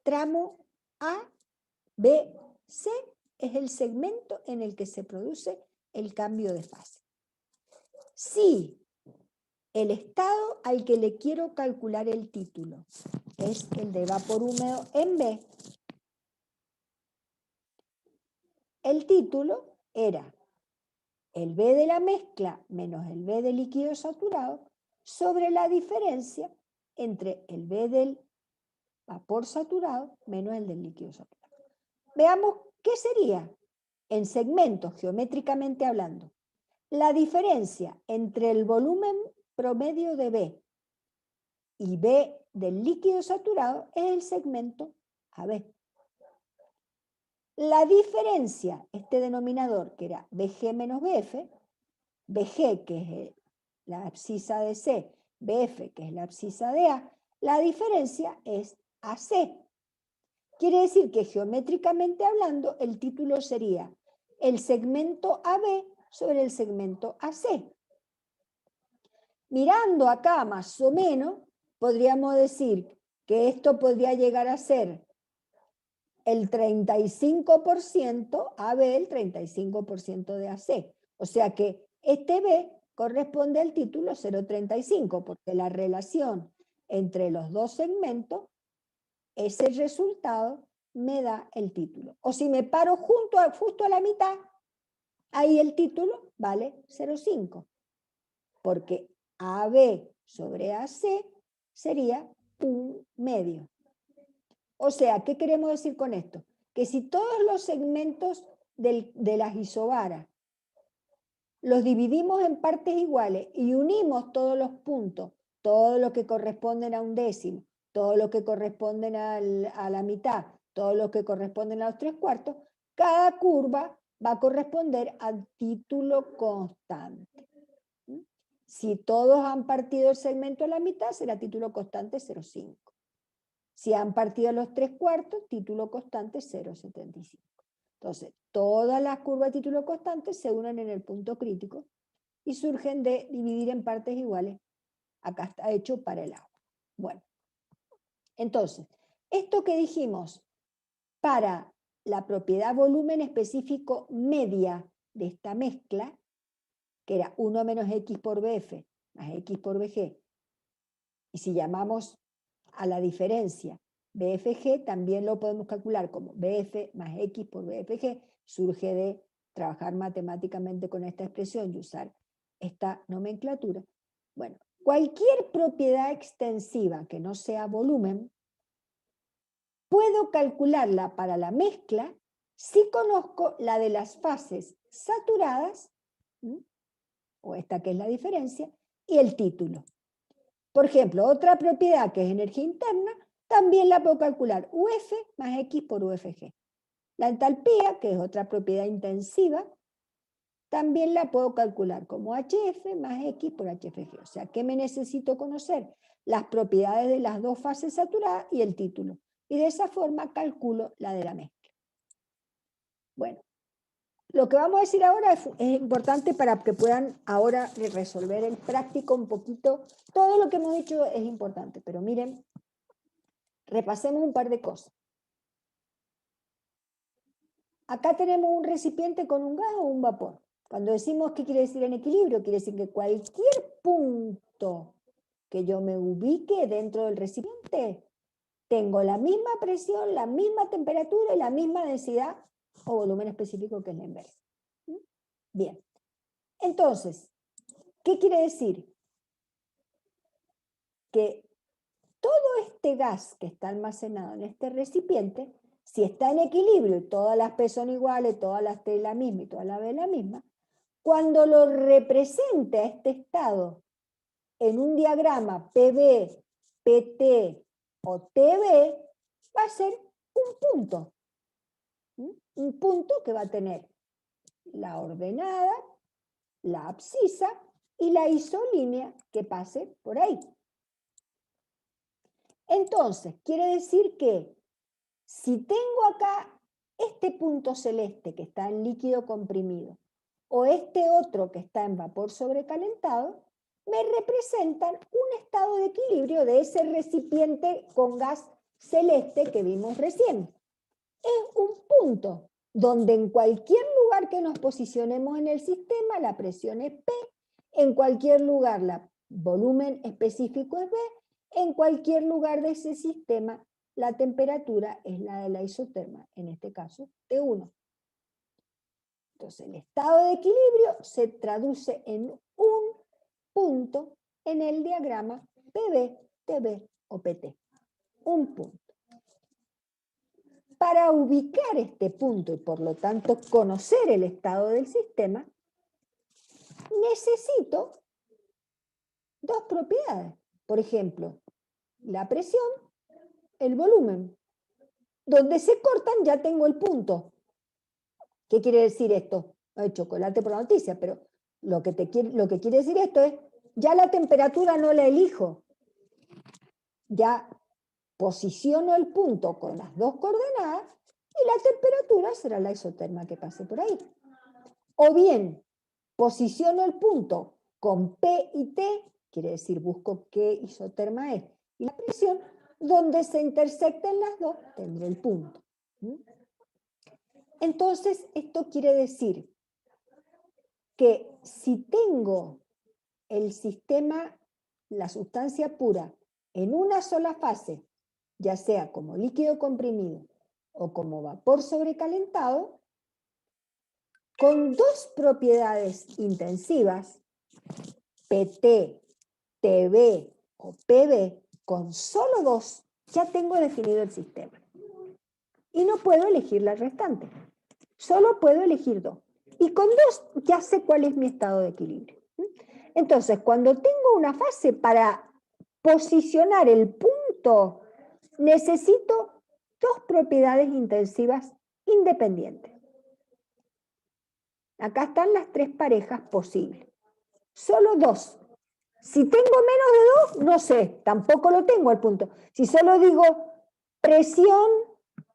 A: tramo A, B, C es el segmento en el que se produce el cambio de fase. Si el estado al que le quiero calcular el título es el de vapor húmedo en B, el título era el B de la mezcla menos el B del líquido saturado sobre la diferencia entre el B del vapor saturado menos el del líquido saturado. Veamos qué sería, en segmentos geométricamente hablando, la diferencia entre el volumen promedio de B y B del líquido saturado es el segmento AB. La diferencia, este denominador que era BG menos BF, BG que es la abscisa de C, BF que es la abscisa de A, la diferencia es AC. Quiere decir que geométricamente hablando el título sería el segmento AB sobre el segmento AC. Mirando acá más o menos, podríamos decir que esto podría llegar a ser el 35% AB, el 35% de AC. O sea que este B corresponde al título 0,35, porque la relación entre los dos segmentos, ese resultado me da el título. O si me paro justo a la mitad, ahí el título vale 0,5, porque AB sobre AC sería un medio. O sea, ¿qué queremos decir con esto? Que si todos los segmentos de las isobaras los dividimos en partes iguales y unimos todos los puntos, todo lo que corresponden a un décimo, todo lo que corresponden a la mitad, todo lo que corresponden a los 3/4, cada curva va a corresponder al título constante. Si todos han partido el segmento a la mitad, será título constante 0,5. Si han partido los 3/4, título constante 0,75. Entonces, todas las curvas de título constante se unen en el punto crítico y surgen de dividir en partes iguales. Acá está hecho para el agua. Bueno, entonces, esto que dijimos para la propiedad volumen específico media de esta mezcla, que era 1 menos X por BF más X por BG, y si llamamos a la diferencia BFG, también lo podemos calcular como BF más X por BFG, surge de trabajar matemáticamente con esta expresión y usar esta nomenclatura. Bueno, cualquier propiedad extensiva que no sea volumen, puedo calcularla para la mezcla si conozco la de las fases saturadas, o esta que es la diferencia, y el título. Por ejemplo, otra propiedad que es energía interna, también la puedo calcular UF más X por UFG. La entalpía, que es otra propiedad intensiva, también la puedo calcular como HF más X por HFG. O sea, ¿qué me necesito conocer? Las propiedades de las dos fases saturadas y el título. Y de esa forma calculo la de la mezcla. Bueno, lo que vamos a decir ahora es importante para que puedan ahora resolver en práctico un poquito. Todo lo que hemos dicho es importante, pero miren, repasemos un par de cosas. Acá tenemos un recipiente con un gas o un vapor. Cuando decimos qué quiere decir en equilibrio, quiere decir que cualquier punto que yo me ubique dentro del recipiente, tengo la misma presión, la misma temperatura y la misma densidad o volumen específico que es la inversa. Bien. Entonces, ¿qué quiere decir? Que todo este gas que está almacenado en este recipiente, si está en equilibrio y todas las P son iguales, todas las T la misma y todas las B la misma, cuando lo represente a este estado en un diagrama PB, PT o TB, va a ser un punto. Un punto que va a tener la ordenada, la abscisa y la isolínea que pase por ahí. Entonces, quiere decir que si tengo acá este punto celeste que está en líquido comprimido o este otro que está en vapor sobrecalentado, me representan un estado de equilibrio de ese recipiente con gas celeste que vimos recién. Es un punto donde en cualquier lugar que nos posicionemos en el sistema, la presión es P, en cualquier lugar el volumen específico es B, en cualquier lugar de ese sistema la temperatura es la de la isoterma, en este caso T1. Entonces el estado de equilibrio se traduce en un punto en el diagrama PB, TB o PT. Un punto. Para ubicar este punto y por lo tanto conocer el estado del sistema, necesito dos propiedades. Por ejemplo, la presión, el volumen. Donde se cortan ya tengo el punto. ¿Qué quiere decir esto? No hay chocolate por la noticia, pero lo que quiere decir esto es, ya la temperatura no la elijo. Ya posiciono el punto con las dos coordenadas y la temperatura será la isoterma que pase por ahí. O bien, posiciono el punto con P y T, quiere decir busco qué isoterma es, y la presión, donde se intersecten las dos, tendré el punto. Entonces, esto quiere decir que si tengo el sistema, la sustancia pura, en una sola fase, ya sea como líquido comprimido o como vapor sobrecalentado, con dos propiedades intensivas, PT, TB o PB, con solo dos, ya tengo definido el sistema. Y no puedo elegir la restante. Solo puedo elegir dos. Y con dos ya sé cuál es mi estado de equilibrio. Entonces, cuando tengo una fase para posicionar el punto, necesito dos propiedades intensivas independientes. Acá están las tres parejas posibles. Solo dos. Si tengo menos de dos, no sé, tampoco lo tengo al punto. Si solo digo presión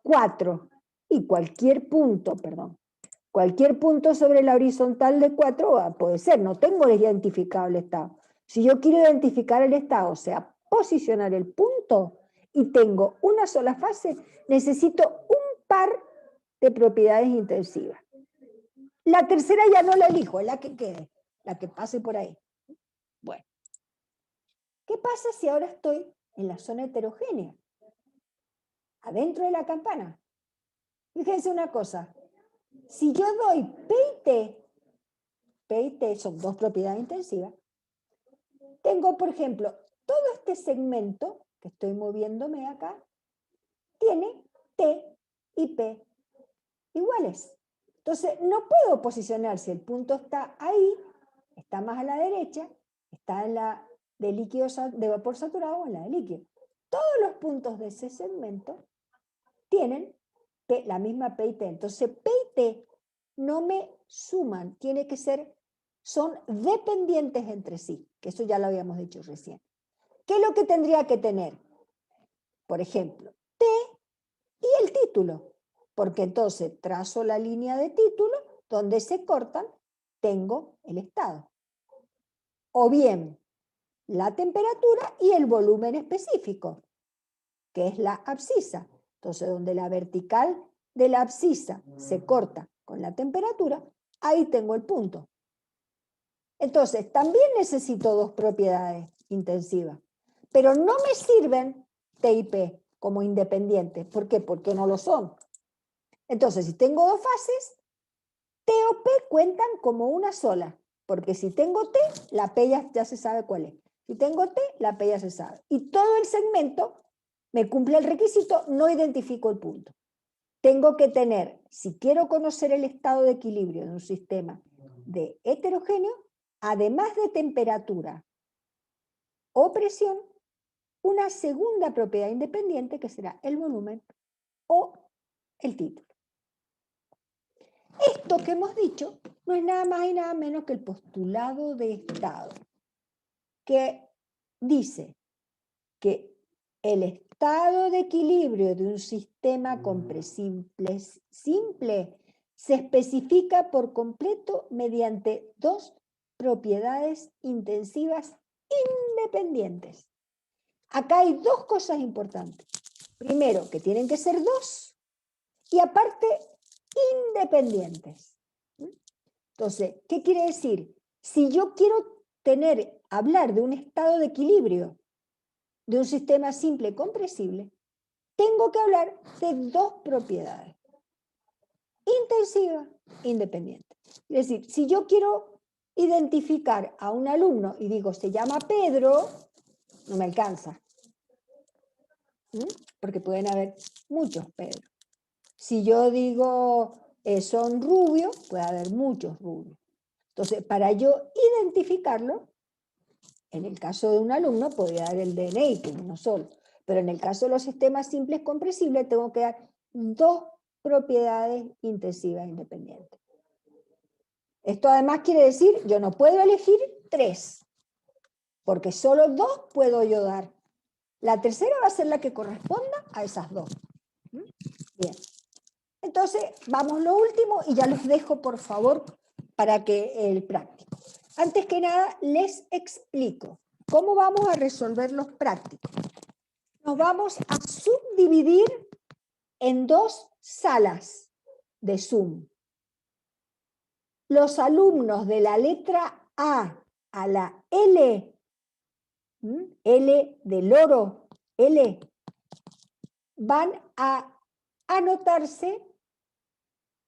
A: 4 y cualquier punto sobre la horizontal de 4 puede ser, no tengo identificado el estado. Si yo quiero identificar el estado, o sea, posicionar el punto, y tengo una sola fase, necesito un par de propiedades intensivas. La tercera ya no la elijo, es la que quede, la que pase por ahí. Bueno, ¿qué pasa si ahora estoy en la zona heterogénea? Adentro de la campana. Fíjense una cosa, si yo doy P y T son dos propiedades intensivas, tengo, por ejemplo, todo este segmento que estoy moviéndome acá, tiene T y P iguales. Entonces, no puedo posicionar si el punto está ahí, está más a la derecha, está en la de líquido de vapor saturado o en la de líquido. Todos los puntos de ese segmento tienen la misma P y T. Entonces, P y T no me suman, tiene que ser, son dependientes entre sí, que eso ya lo habíamos dicho recién. ¿Qué es lo que tendría que tener? Por ejemplo, T y el título, porque entonces trazo la línea de título, donde se cortan, tengo el estado. O bien, la temperatura y el volumen específico, que es la abscisa. Entonces, donde la vertical de la abscisa se corta con la temperatura, ahí tengo el punto. Entonces, también necesito dos propiedades intensivas, pero no me sirven T y P como independientes. ¿Por qué? Porque no lo son. Entonces, si tengo dos fases, T o P cuentan como una sola, porque si tengo T, la P ya se sabe cuál es. Si tengo T, la P ya se sabe. Y todo el segmento me cumple el requisito, no identifico el punto. Tengo que tener, si quiero conocer el estado de equilibrio de un sistema de heterogéneo, además de temperatura o presión, una segunda propiedad independiente que será el volumen o el título. Esto que hemos dicho no es nada más y nada menos que el postulado de estado, que dice que el estado de equilibrio de un sistema compresible simple se especifica por completo mediante dos propiedades intensivas independientes. Acá hay dos cosas importantes. Primero, que tienen que ser dos, y aparte, independientes. Entonces, ¿qué quiere decir? Si yo quiero hablar de un estado de equilibrio de un sistema simple compresible, tengo que hablar de dos propiedades, intensiva e independiente. Es decir, si yo quiero identificar a un alumno y digo, se llama Pedro, no me alcanza. Porque pueden haber muchos Pedro. Si yo digo son rubios, puede haber muchos rubios. Entonces, para yo identificarlo, En el caso de un alumno podría dar el DNI, que es uno solo. Pero en el caso de los sistemas simples compresibles tengo que dar 2 propiedades intensivas independientes. Esto además quiere decir, yo no puedo elegir 3, porque solo 2 puedo yo dar. La tercera va a ser la que corresponda a esas 2. Bien. Entonces, vamos lo último y ya los dejo, por favor, para que el práctico. Antes que nada, les explico cómo vamos a resolver los prácticos. Nos vamos a subdividir en 2 salas de Zoom. Los alumnos de la letra A a la L, L de loro, L, van a anotarse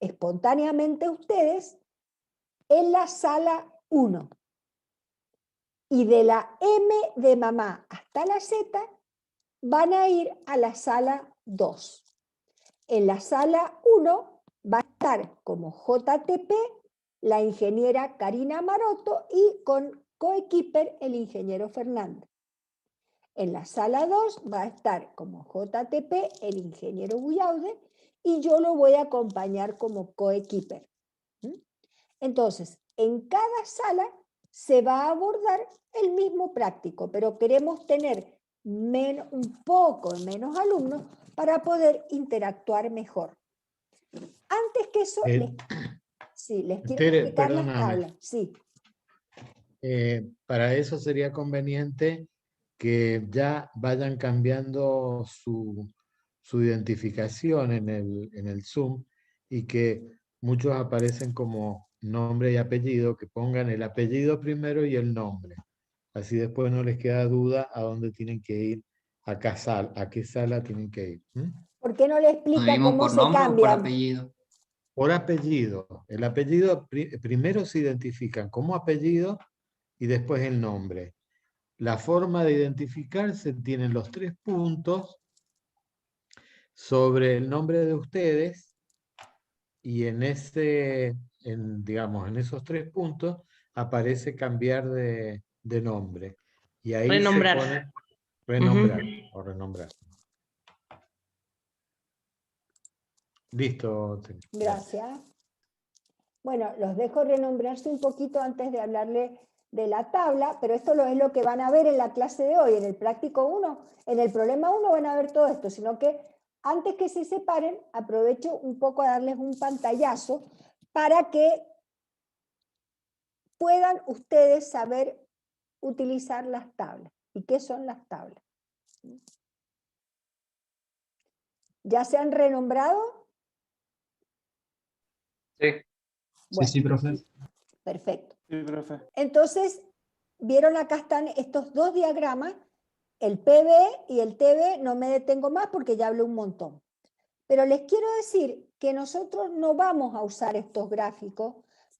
A: espontáneamente ustedes en la sala 1. Y de la M de mamá hasta la Z van a ir a la sala 2. En la sala 1 va a estar como JTP la ingeniera Karina Maroto y con coequiper el ingeniero Fernández. En la sala 2 va a estar como JTP el ingeniero Guyaude y yo lo voy a acompañar como coequiper. Entonces, en cada sala se va a abordar el mismo práctico, pero queremos tener un poco menos alumnos para poder interactuar mejor. Antes que eso, les quiero
F: Tere,
A: explicar las
F: perdóname.
A: tablas. Sí.
F: Para eso sería conveniente que ya vayan cambiando su identificación en el Zoom y que muchos aparecen como nombre y apellido, que pongan el apellido primero y el nombre. Así después no les queda duda a dónde tienen que ir, a qué sala tienen que ir.
A: ¿Por qué no le
G: ¿Nos
A: explica
G: dividimos
A: cómo
G: por
A: se
G: nombre o por
A: cambian?
G: apellido?
F: Por apellido. El apellido primero se identifican como apellido y después el nombre. La forma de identificarse tienen los 3 puntos sobre el nombre de ustedes y digamos, en esos 3 puntos aparece cambiar de nombre. Y ahí
H: Renombrar.
F: se pone renombrar
H: Ujú.
F: o renombrar. Listo.
A: Gracias. Bueno, los dejo renombrarse un poquito antes de hablarle de la tabla, pero esto es lo que van a ver en la clase de hoy, en el práctico 1, en el problema 1 van a ver todo esto, sino que antes que se separen, aprovecho un poco a darles un pantallazo para que puedan ustedes saber utilizar las tablas. ¿Y qué son las tablas? ¿Ya se han renombrado?
B: Sí.
A: Bueno,
G: Sí, profe.
A: perfecto.
I: Sí, profe.
A: Entonces, vieron acá están estos 2 diagramas, el PB y el TB, no me detengo más porque ya hablé un montón. Pero les quiero decir que nosotros no vamos a usar estos gráficos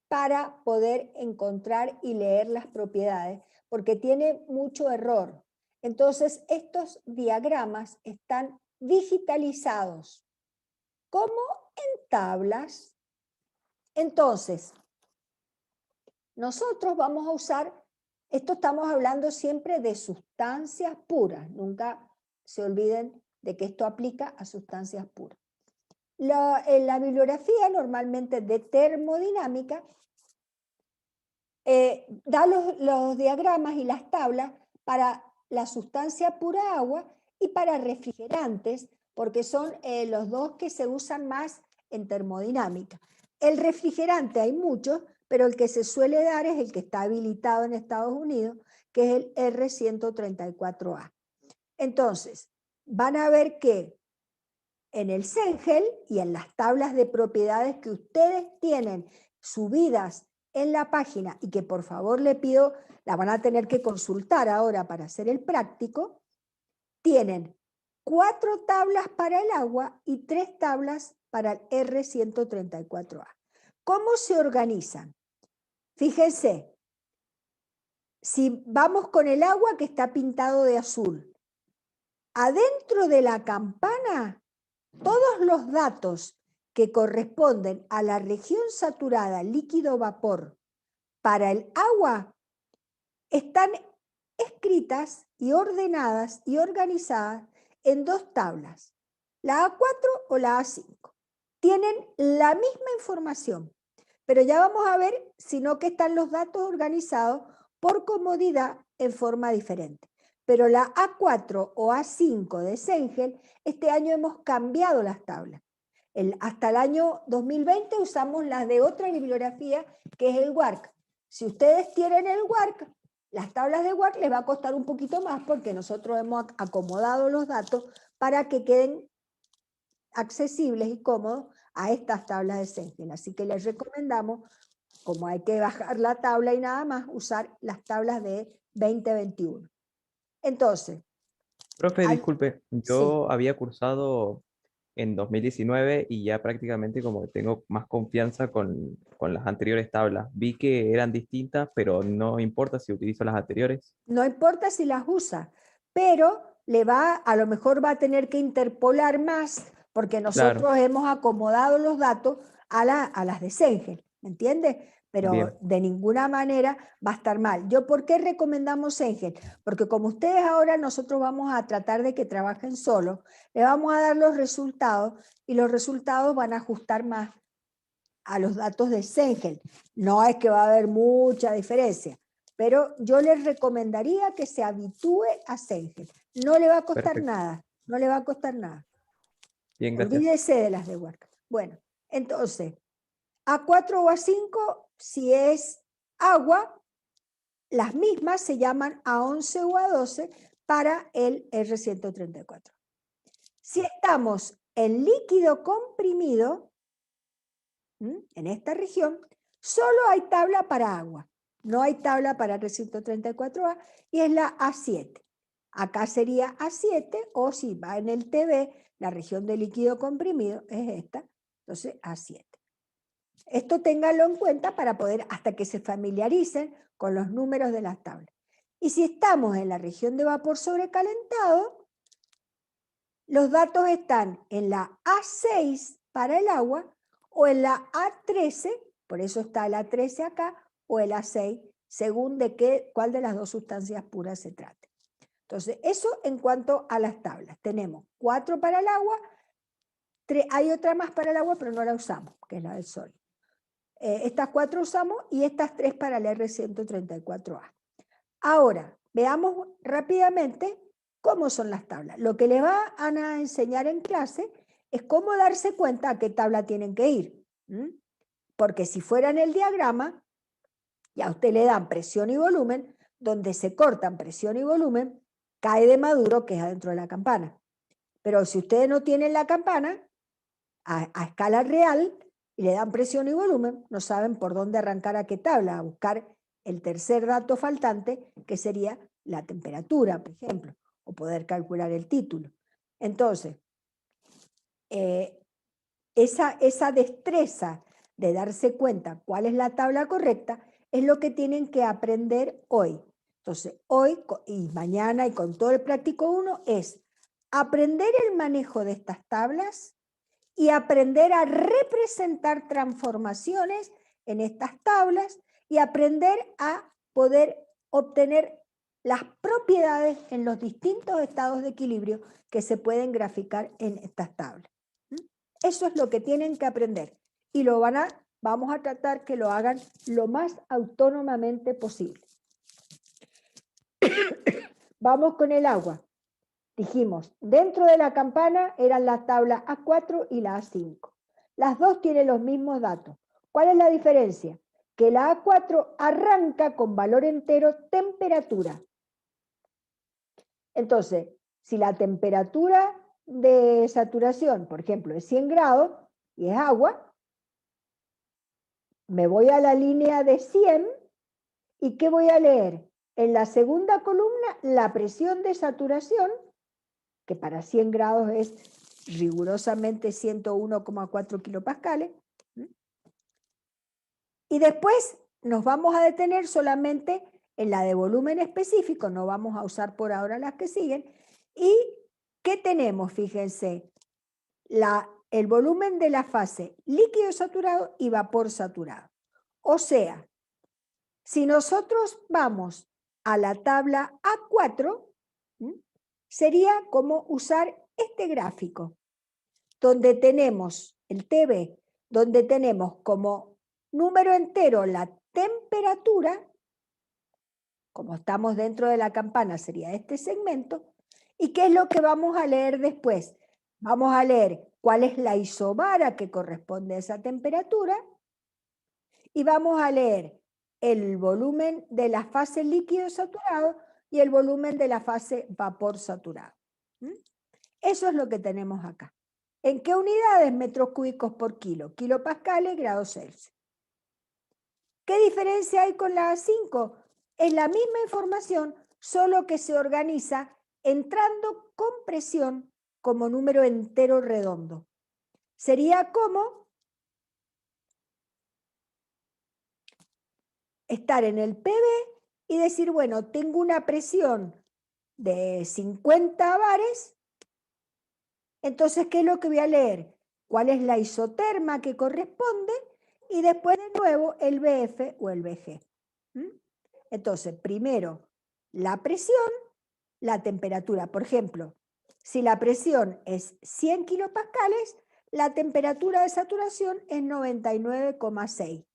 A: para poder encontrar y leer las propiedades, porque tiene mucho error. Entonces, estos diagramas están digitalizados como en tablas. Entonces, nosotros vamos a usar, esto estamos hablando siempre de sustancias puras, nunca se olviden de que esto aplica a sustancias puras. En la bibliografía normalmente de termodinámica da los diagramas y las tablas para la sustancia pura agua y para refrigerantes, porque son los 2 que se usan más en termodinámica. El refrigerante hay muchos, pero el que se suele dar es el que está habilitado en Estados Unidos, que es el R134A. Entonces, van a ver que en el CENGEL y en las tablas de propiedades que ustedes tienen subidas en la página y que por favor le pido, la van a tener que consultar ahora para hacer el práctico, tienen 4 tablas para el agua y 3 tablas para el R134A. ¿Cómo se organizan? Fíjense, si vamos con el agua que está pintado de azul, adentro de la campana, todos los datos que corresponden a la región saturada líquido-vapor para el agua están escritas y ordenadas y organizadas en dos tablas, la A4 o la A5. Tienen la misma información, pero ya vamos a ver, sino que están los datos organizados por comodidad en forma diferente. Pero la A4 o A5 de Cengel, este año hemos cambiado las tablas. Hasta el año 2020 usamos las de otra bibliografía, que es el WARC. Si ustedes tienen el WARC, las tablas de WARC les va a costar un poquito más porque nosotros hemos acomodado los datos para que queden accesibles y cómodos a estas tablas de Cengel. Así que les recomendamos, como hay que bajar la tabla y nada más, usar las tablas de 2021. Entonces,
G: Profe,
A: hay-
G: disculpe, yo había cursado en 2019 y ya prácticamente como que tengo más confianza con las anteriores tablas. Vi que eran distintas, pero no importa si utilizo las anteriores.
A: no importa si las usa, pero a lo mejor va a tener que interpolar más porque nosotros
G: Claro,
A: hemos acomodado los datos a las de Cengel, ¿me entiendes? Pero
G: bien,
A: de ninguna manera va a estar mal. ¿Yo por qué recomendamos Cengel? Porque como ustedes ahora nosotros vamos a tratar de que trabajen solos, le vamos a dar los resultados y los resultados van a ajustar más a los datos de Cengel. No es que va a haber mucha diferencia, pero yo les recomendaría que se habitúe a Cengel. No le va a costar
G: perfecto.
A: nada, no le va a costar nada.
G: Bien, gracias.
A: Olvídese de las de WARC. Bueno, entonces, A4 o A5, si es agua, las mismas se llaman A11 o A12 para el R134. Si estamos en líquido comprimido, en esta región, solo hay tabla para agua, no hay tabla para R134A y es la A7. Acá sería A7 o si va en el TB, la región de líquido comprimido es esta, entonces A7. Esto ténganlo en cuenta para poder, hasta que se familiaricen con los números de las tablas. Y si estamos en la región de vapor sobrecalentado, los datos están en la A6 para el agua o en la A13, por eso está el A13 acá, o el A6, según de cuál de las dos sustancias puras se trate. Entonces, eso en cuanto a las tablas. Tenemos 4 para el agua, hay otra más para el agua, pero no la usamos, que es la del sol. Estas 4 usamos y estas 3 para el R134A. Ahora, veamos rápidamente cómo son las tablas. Lo que les van a enseñar en clase es cómo darse cuenta a qué tabla tienen que ir. Porque si fuera en el diagrama, ya a usted le dan presión y volumen, donde se cortan presión y volumen, cae de maduro, que es adentro de la campana. Pero si ustedes no tienen la campana, a escala real, y le dan presión y volumen, no saben por dónde arrancar a qué tabla, a buscar el tercer dato faltante, que sería la temperatura, por ejemplo, o poder calcular el título. Entonces, esa destreza de darse cuenta cuál es la tabla correcta es lo que tienen que aprender hoy. Entonces, hoy y mañana y con todo el práctico 1 es aprender el manejo de estas tablas y aprender a representar transformaciones en estas tablas y aprender a poder obtener las propiedades en los distintos estados de equilibrio que se pueden graficar en estas tablas. Eso es lo que tienen que aprender y vamos a tratar que lo hagan lo más autónomamente posible. Vamos con el agua. Dijimos, dentro de la campana eran las tablas A4 y la A5. Las dos tienen los mismos datos. ¿Cuál es la diferencia? Que la A4 arranca con valor entero temperatura. Entonces, si la temperatura de saturación, por ejemplo, es 100 grados y es agua, me voy a la línea de 100 y ¿qué voy a leer? En la segunda columna, la presión de saturación, que para 100 grados es rigurosamente 101,4 kilopascales. Y después nos vamos a detener solamente en la de volumen específico, no vamos a usar por ahora las que siguen. ¿Y qué tenemos? Fíjense, el volumen de la fase líquido saturado y vapor saturado. O sea, si nosotros vamos a la tabla A4, sería como usar este gráfico, donde tenemos el TB, donde tenemos como número entero la temperatura, como estamos dentro de la campana sería este segmento, y qué es lo que vamos a leer después. Vamos a leer cuál es la isobara que corresponde a esa temperatura, y vamos a leer el volumen de la fase líquido saturado y el volumen de la fase vapor saturado. Eso es lo que tenemos acá. ¿En qué unidades? Metros cúbicos por kilo, kilopascales, grados Celsius. ¿Qué diferencia hay con la A5? Es la misma información, solo que se organiza entrando con presión como número entero redondo. Sería como estar en el PB y decir, bueno, tengo una presión de 50 bares, entonces, ¿qué es lo que voy a leer? ¿Cuál es la isoterma que corresponde? Y después de nuevo el BF o el BG. Entonces, primero la presión, la temperatura. Por ejemplo, si la presión es 100 kilopascales, la temperatura de saturación es 99,6.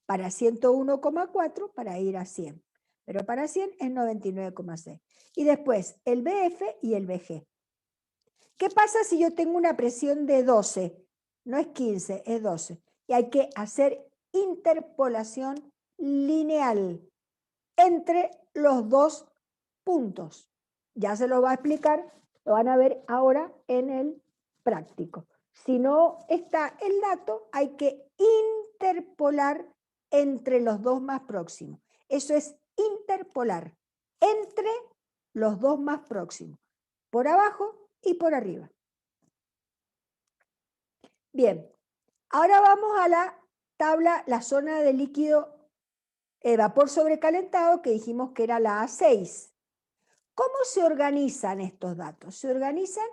A: Para 101,4 para ir a 100. Pero para 100 es 99,6. Y después el BF y el BG. ¿Qué pasa si yo tengo una presión de 12? No es 15, es 12. Y hay que hacer interpolación lineal entre los dos puntos. Ya se lo va a explicar, lo van a ver ahora en el práctico. Si no está el dato, hay que interpolar entre los dos más próximos. Eso es interpolar entre los dos más próximos, por abajo y por arriba. Bien, ahora vamos a la tabla, la zona de líquido vapor sobrecalentado, que dijimos que era la A6. ¿Cómo se organizan estos datos? Se organizan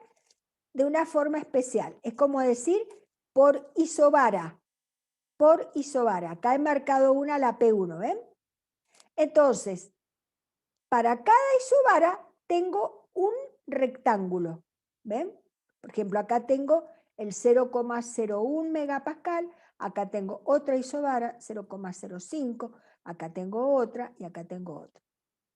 A: de una forma especial. Es como decir por isobara. Por isobara. Acá he marcado una, la P1, ¿ven? Entonces, para cada isobara tengo un rectángulo. ¿Ven? Por ejemplo, acá tengo el 0,01 megapascal, acá tengo otra isobara, 0,05, acá tengo otra y acá tengo otra.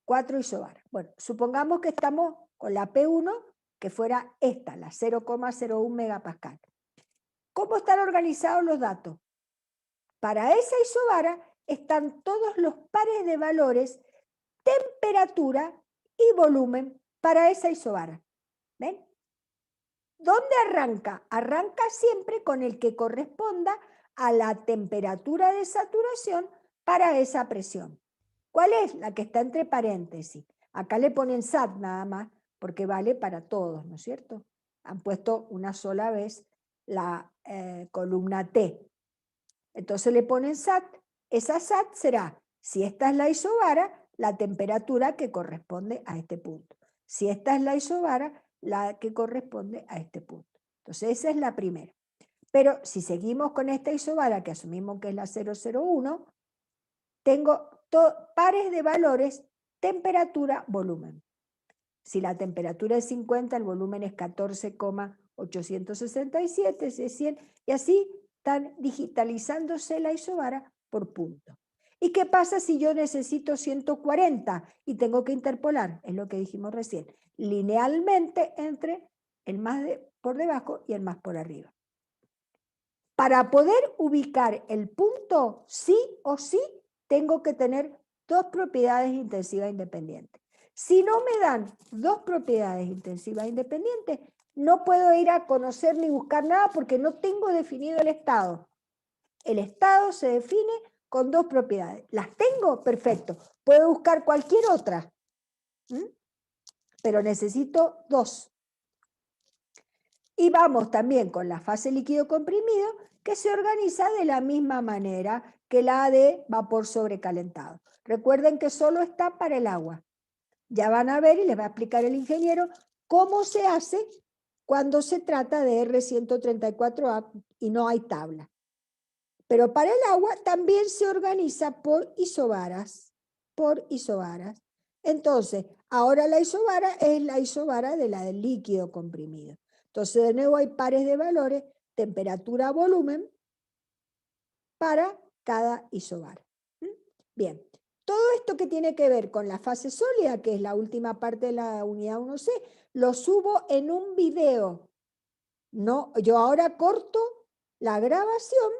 A: 4 isobaras. Bueno, supongamos que estamos con la P1, que fuera esta, la 0,01 megapascal. ¿Cómo están organizados los datos? Para esa isobara están todos los pares de valores, temperatura y volumen para esa isobara. ¿Ven? ¿Dónde arranca? Arranca siempre con el que corresponda a la temperatura de saturación para esa presión. ¿Cuál es? La que está entre paréntesis. Acá le ponen SAT nada más, porque vale para todos, ¿no es cierto? Han puesto una sola vez la columna T. Entonces le ponen SAT. Esa SAT será, si esta es la isobara, la temperatura que corresponde a este punto. Si esta es la isobara, la que corresponde a este punto. Entonces esa es la primera. Pero si seguimos con esta isobara, que asumimos que es la 001, tengo pares de valores, temperatura, volumen. Si la temperatura es 50, el volumen es 14,867, si es 100, y así están digitalizándose la isobara por punto. ¿Y qué pasa si yo necesito 140 y tengo que interpolar? Es lo que dijimos recién, linealmente entre el más por debajo y el más por arriba. Para poder ubicar el punto sí o sí, tengo que tener dos propiedades intensivas independientes. Si no me dan dos propiedades intensivas independientes, no puedo ir a conocer ni buscar nada porque no tengo definido el estado. El estado se define con dos propiedades. ¿Las tengo? Perfecto. Puedo buscar cualquier otra. Pero necesito dos. Y vamos también con la fase líquido comprimido, que se organiza de la misma manera que la de vapor sobrecalentado. Recuerden que solo está para el agua. Ya van a ver y les va a explicar el ingeniero cómo se hace cuando se trata de R134A y no hay tabla. Pero para el agua también se organiza por isobaras, Entonces, ahora la isobara es la isobara de la del líquido comprimido. Entonces, de nuevo hay pares de valores, temperatura, volumen, para cada isobara. Bien, todo esto que tiene que ver con la fase sólida, que es la última parte de la unidad 1C, lo subo en un video. No, yo ahora corto la grabación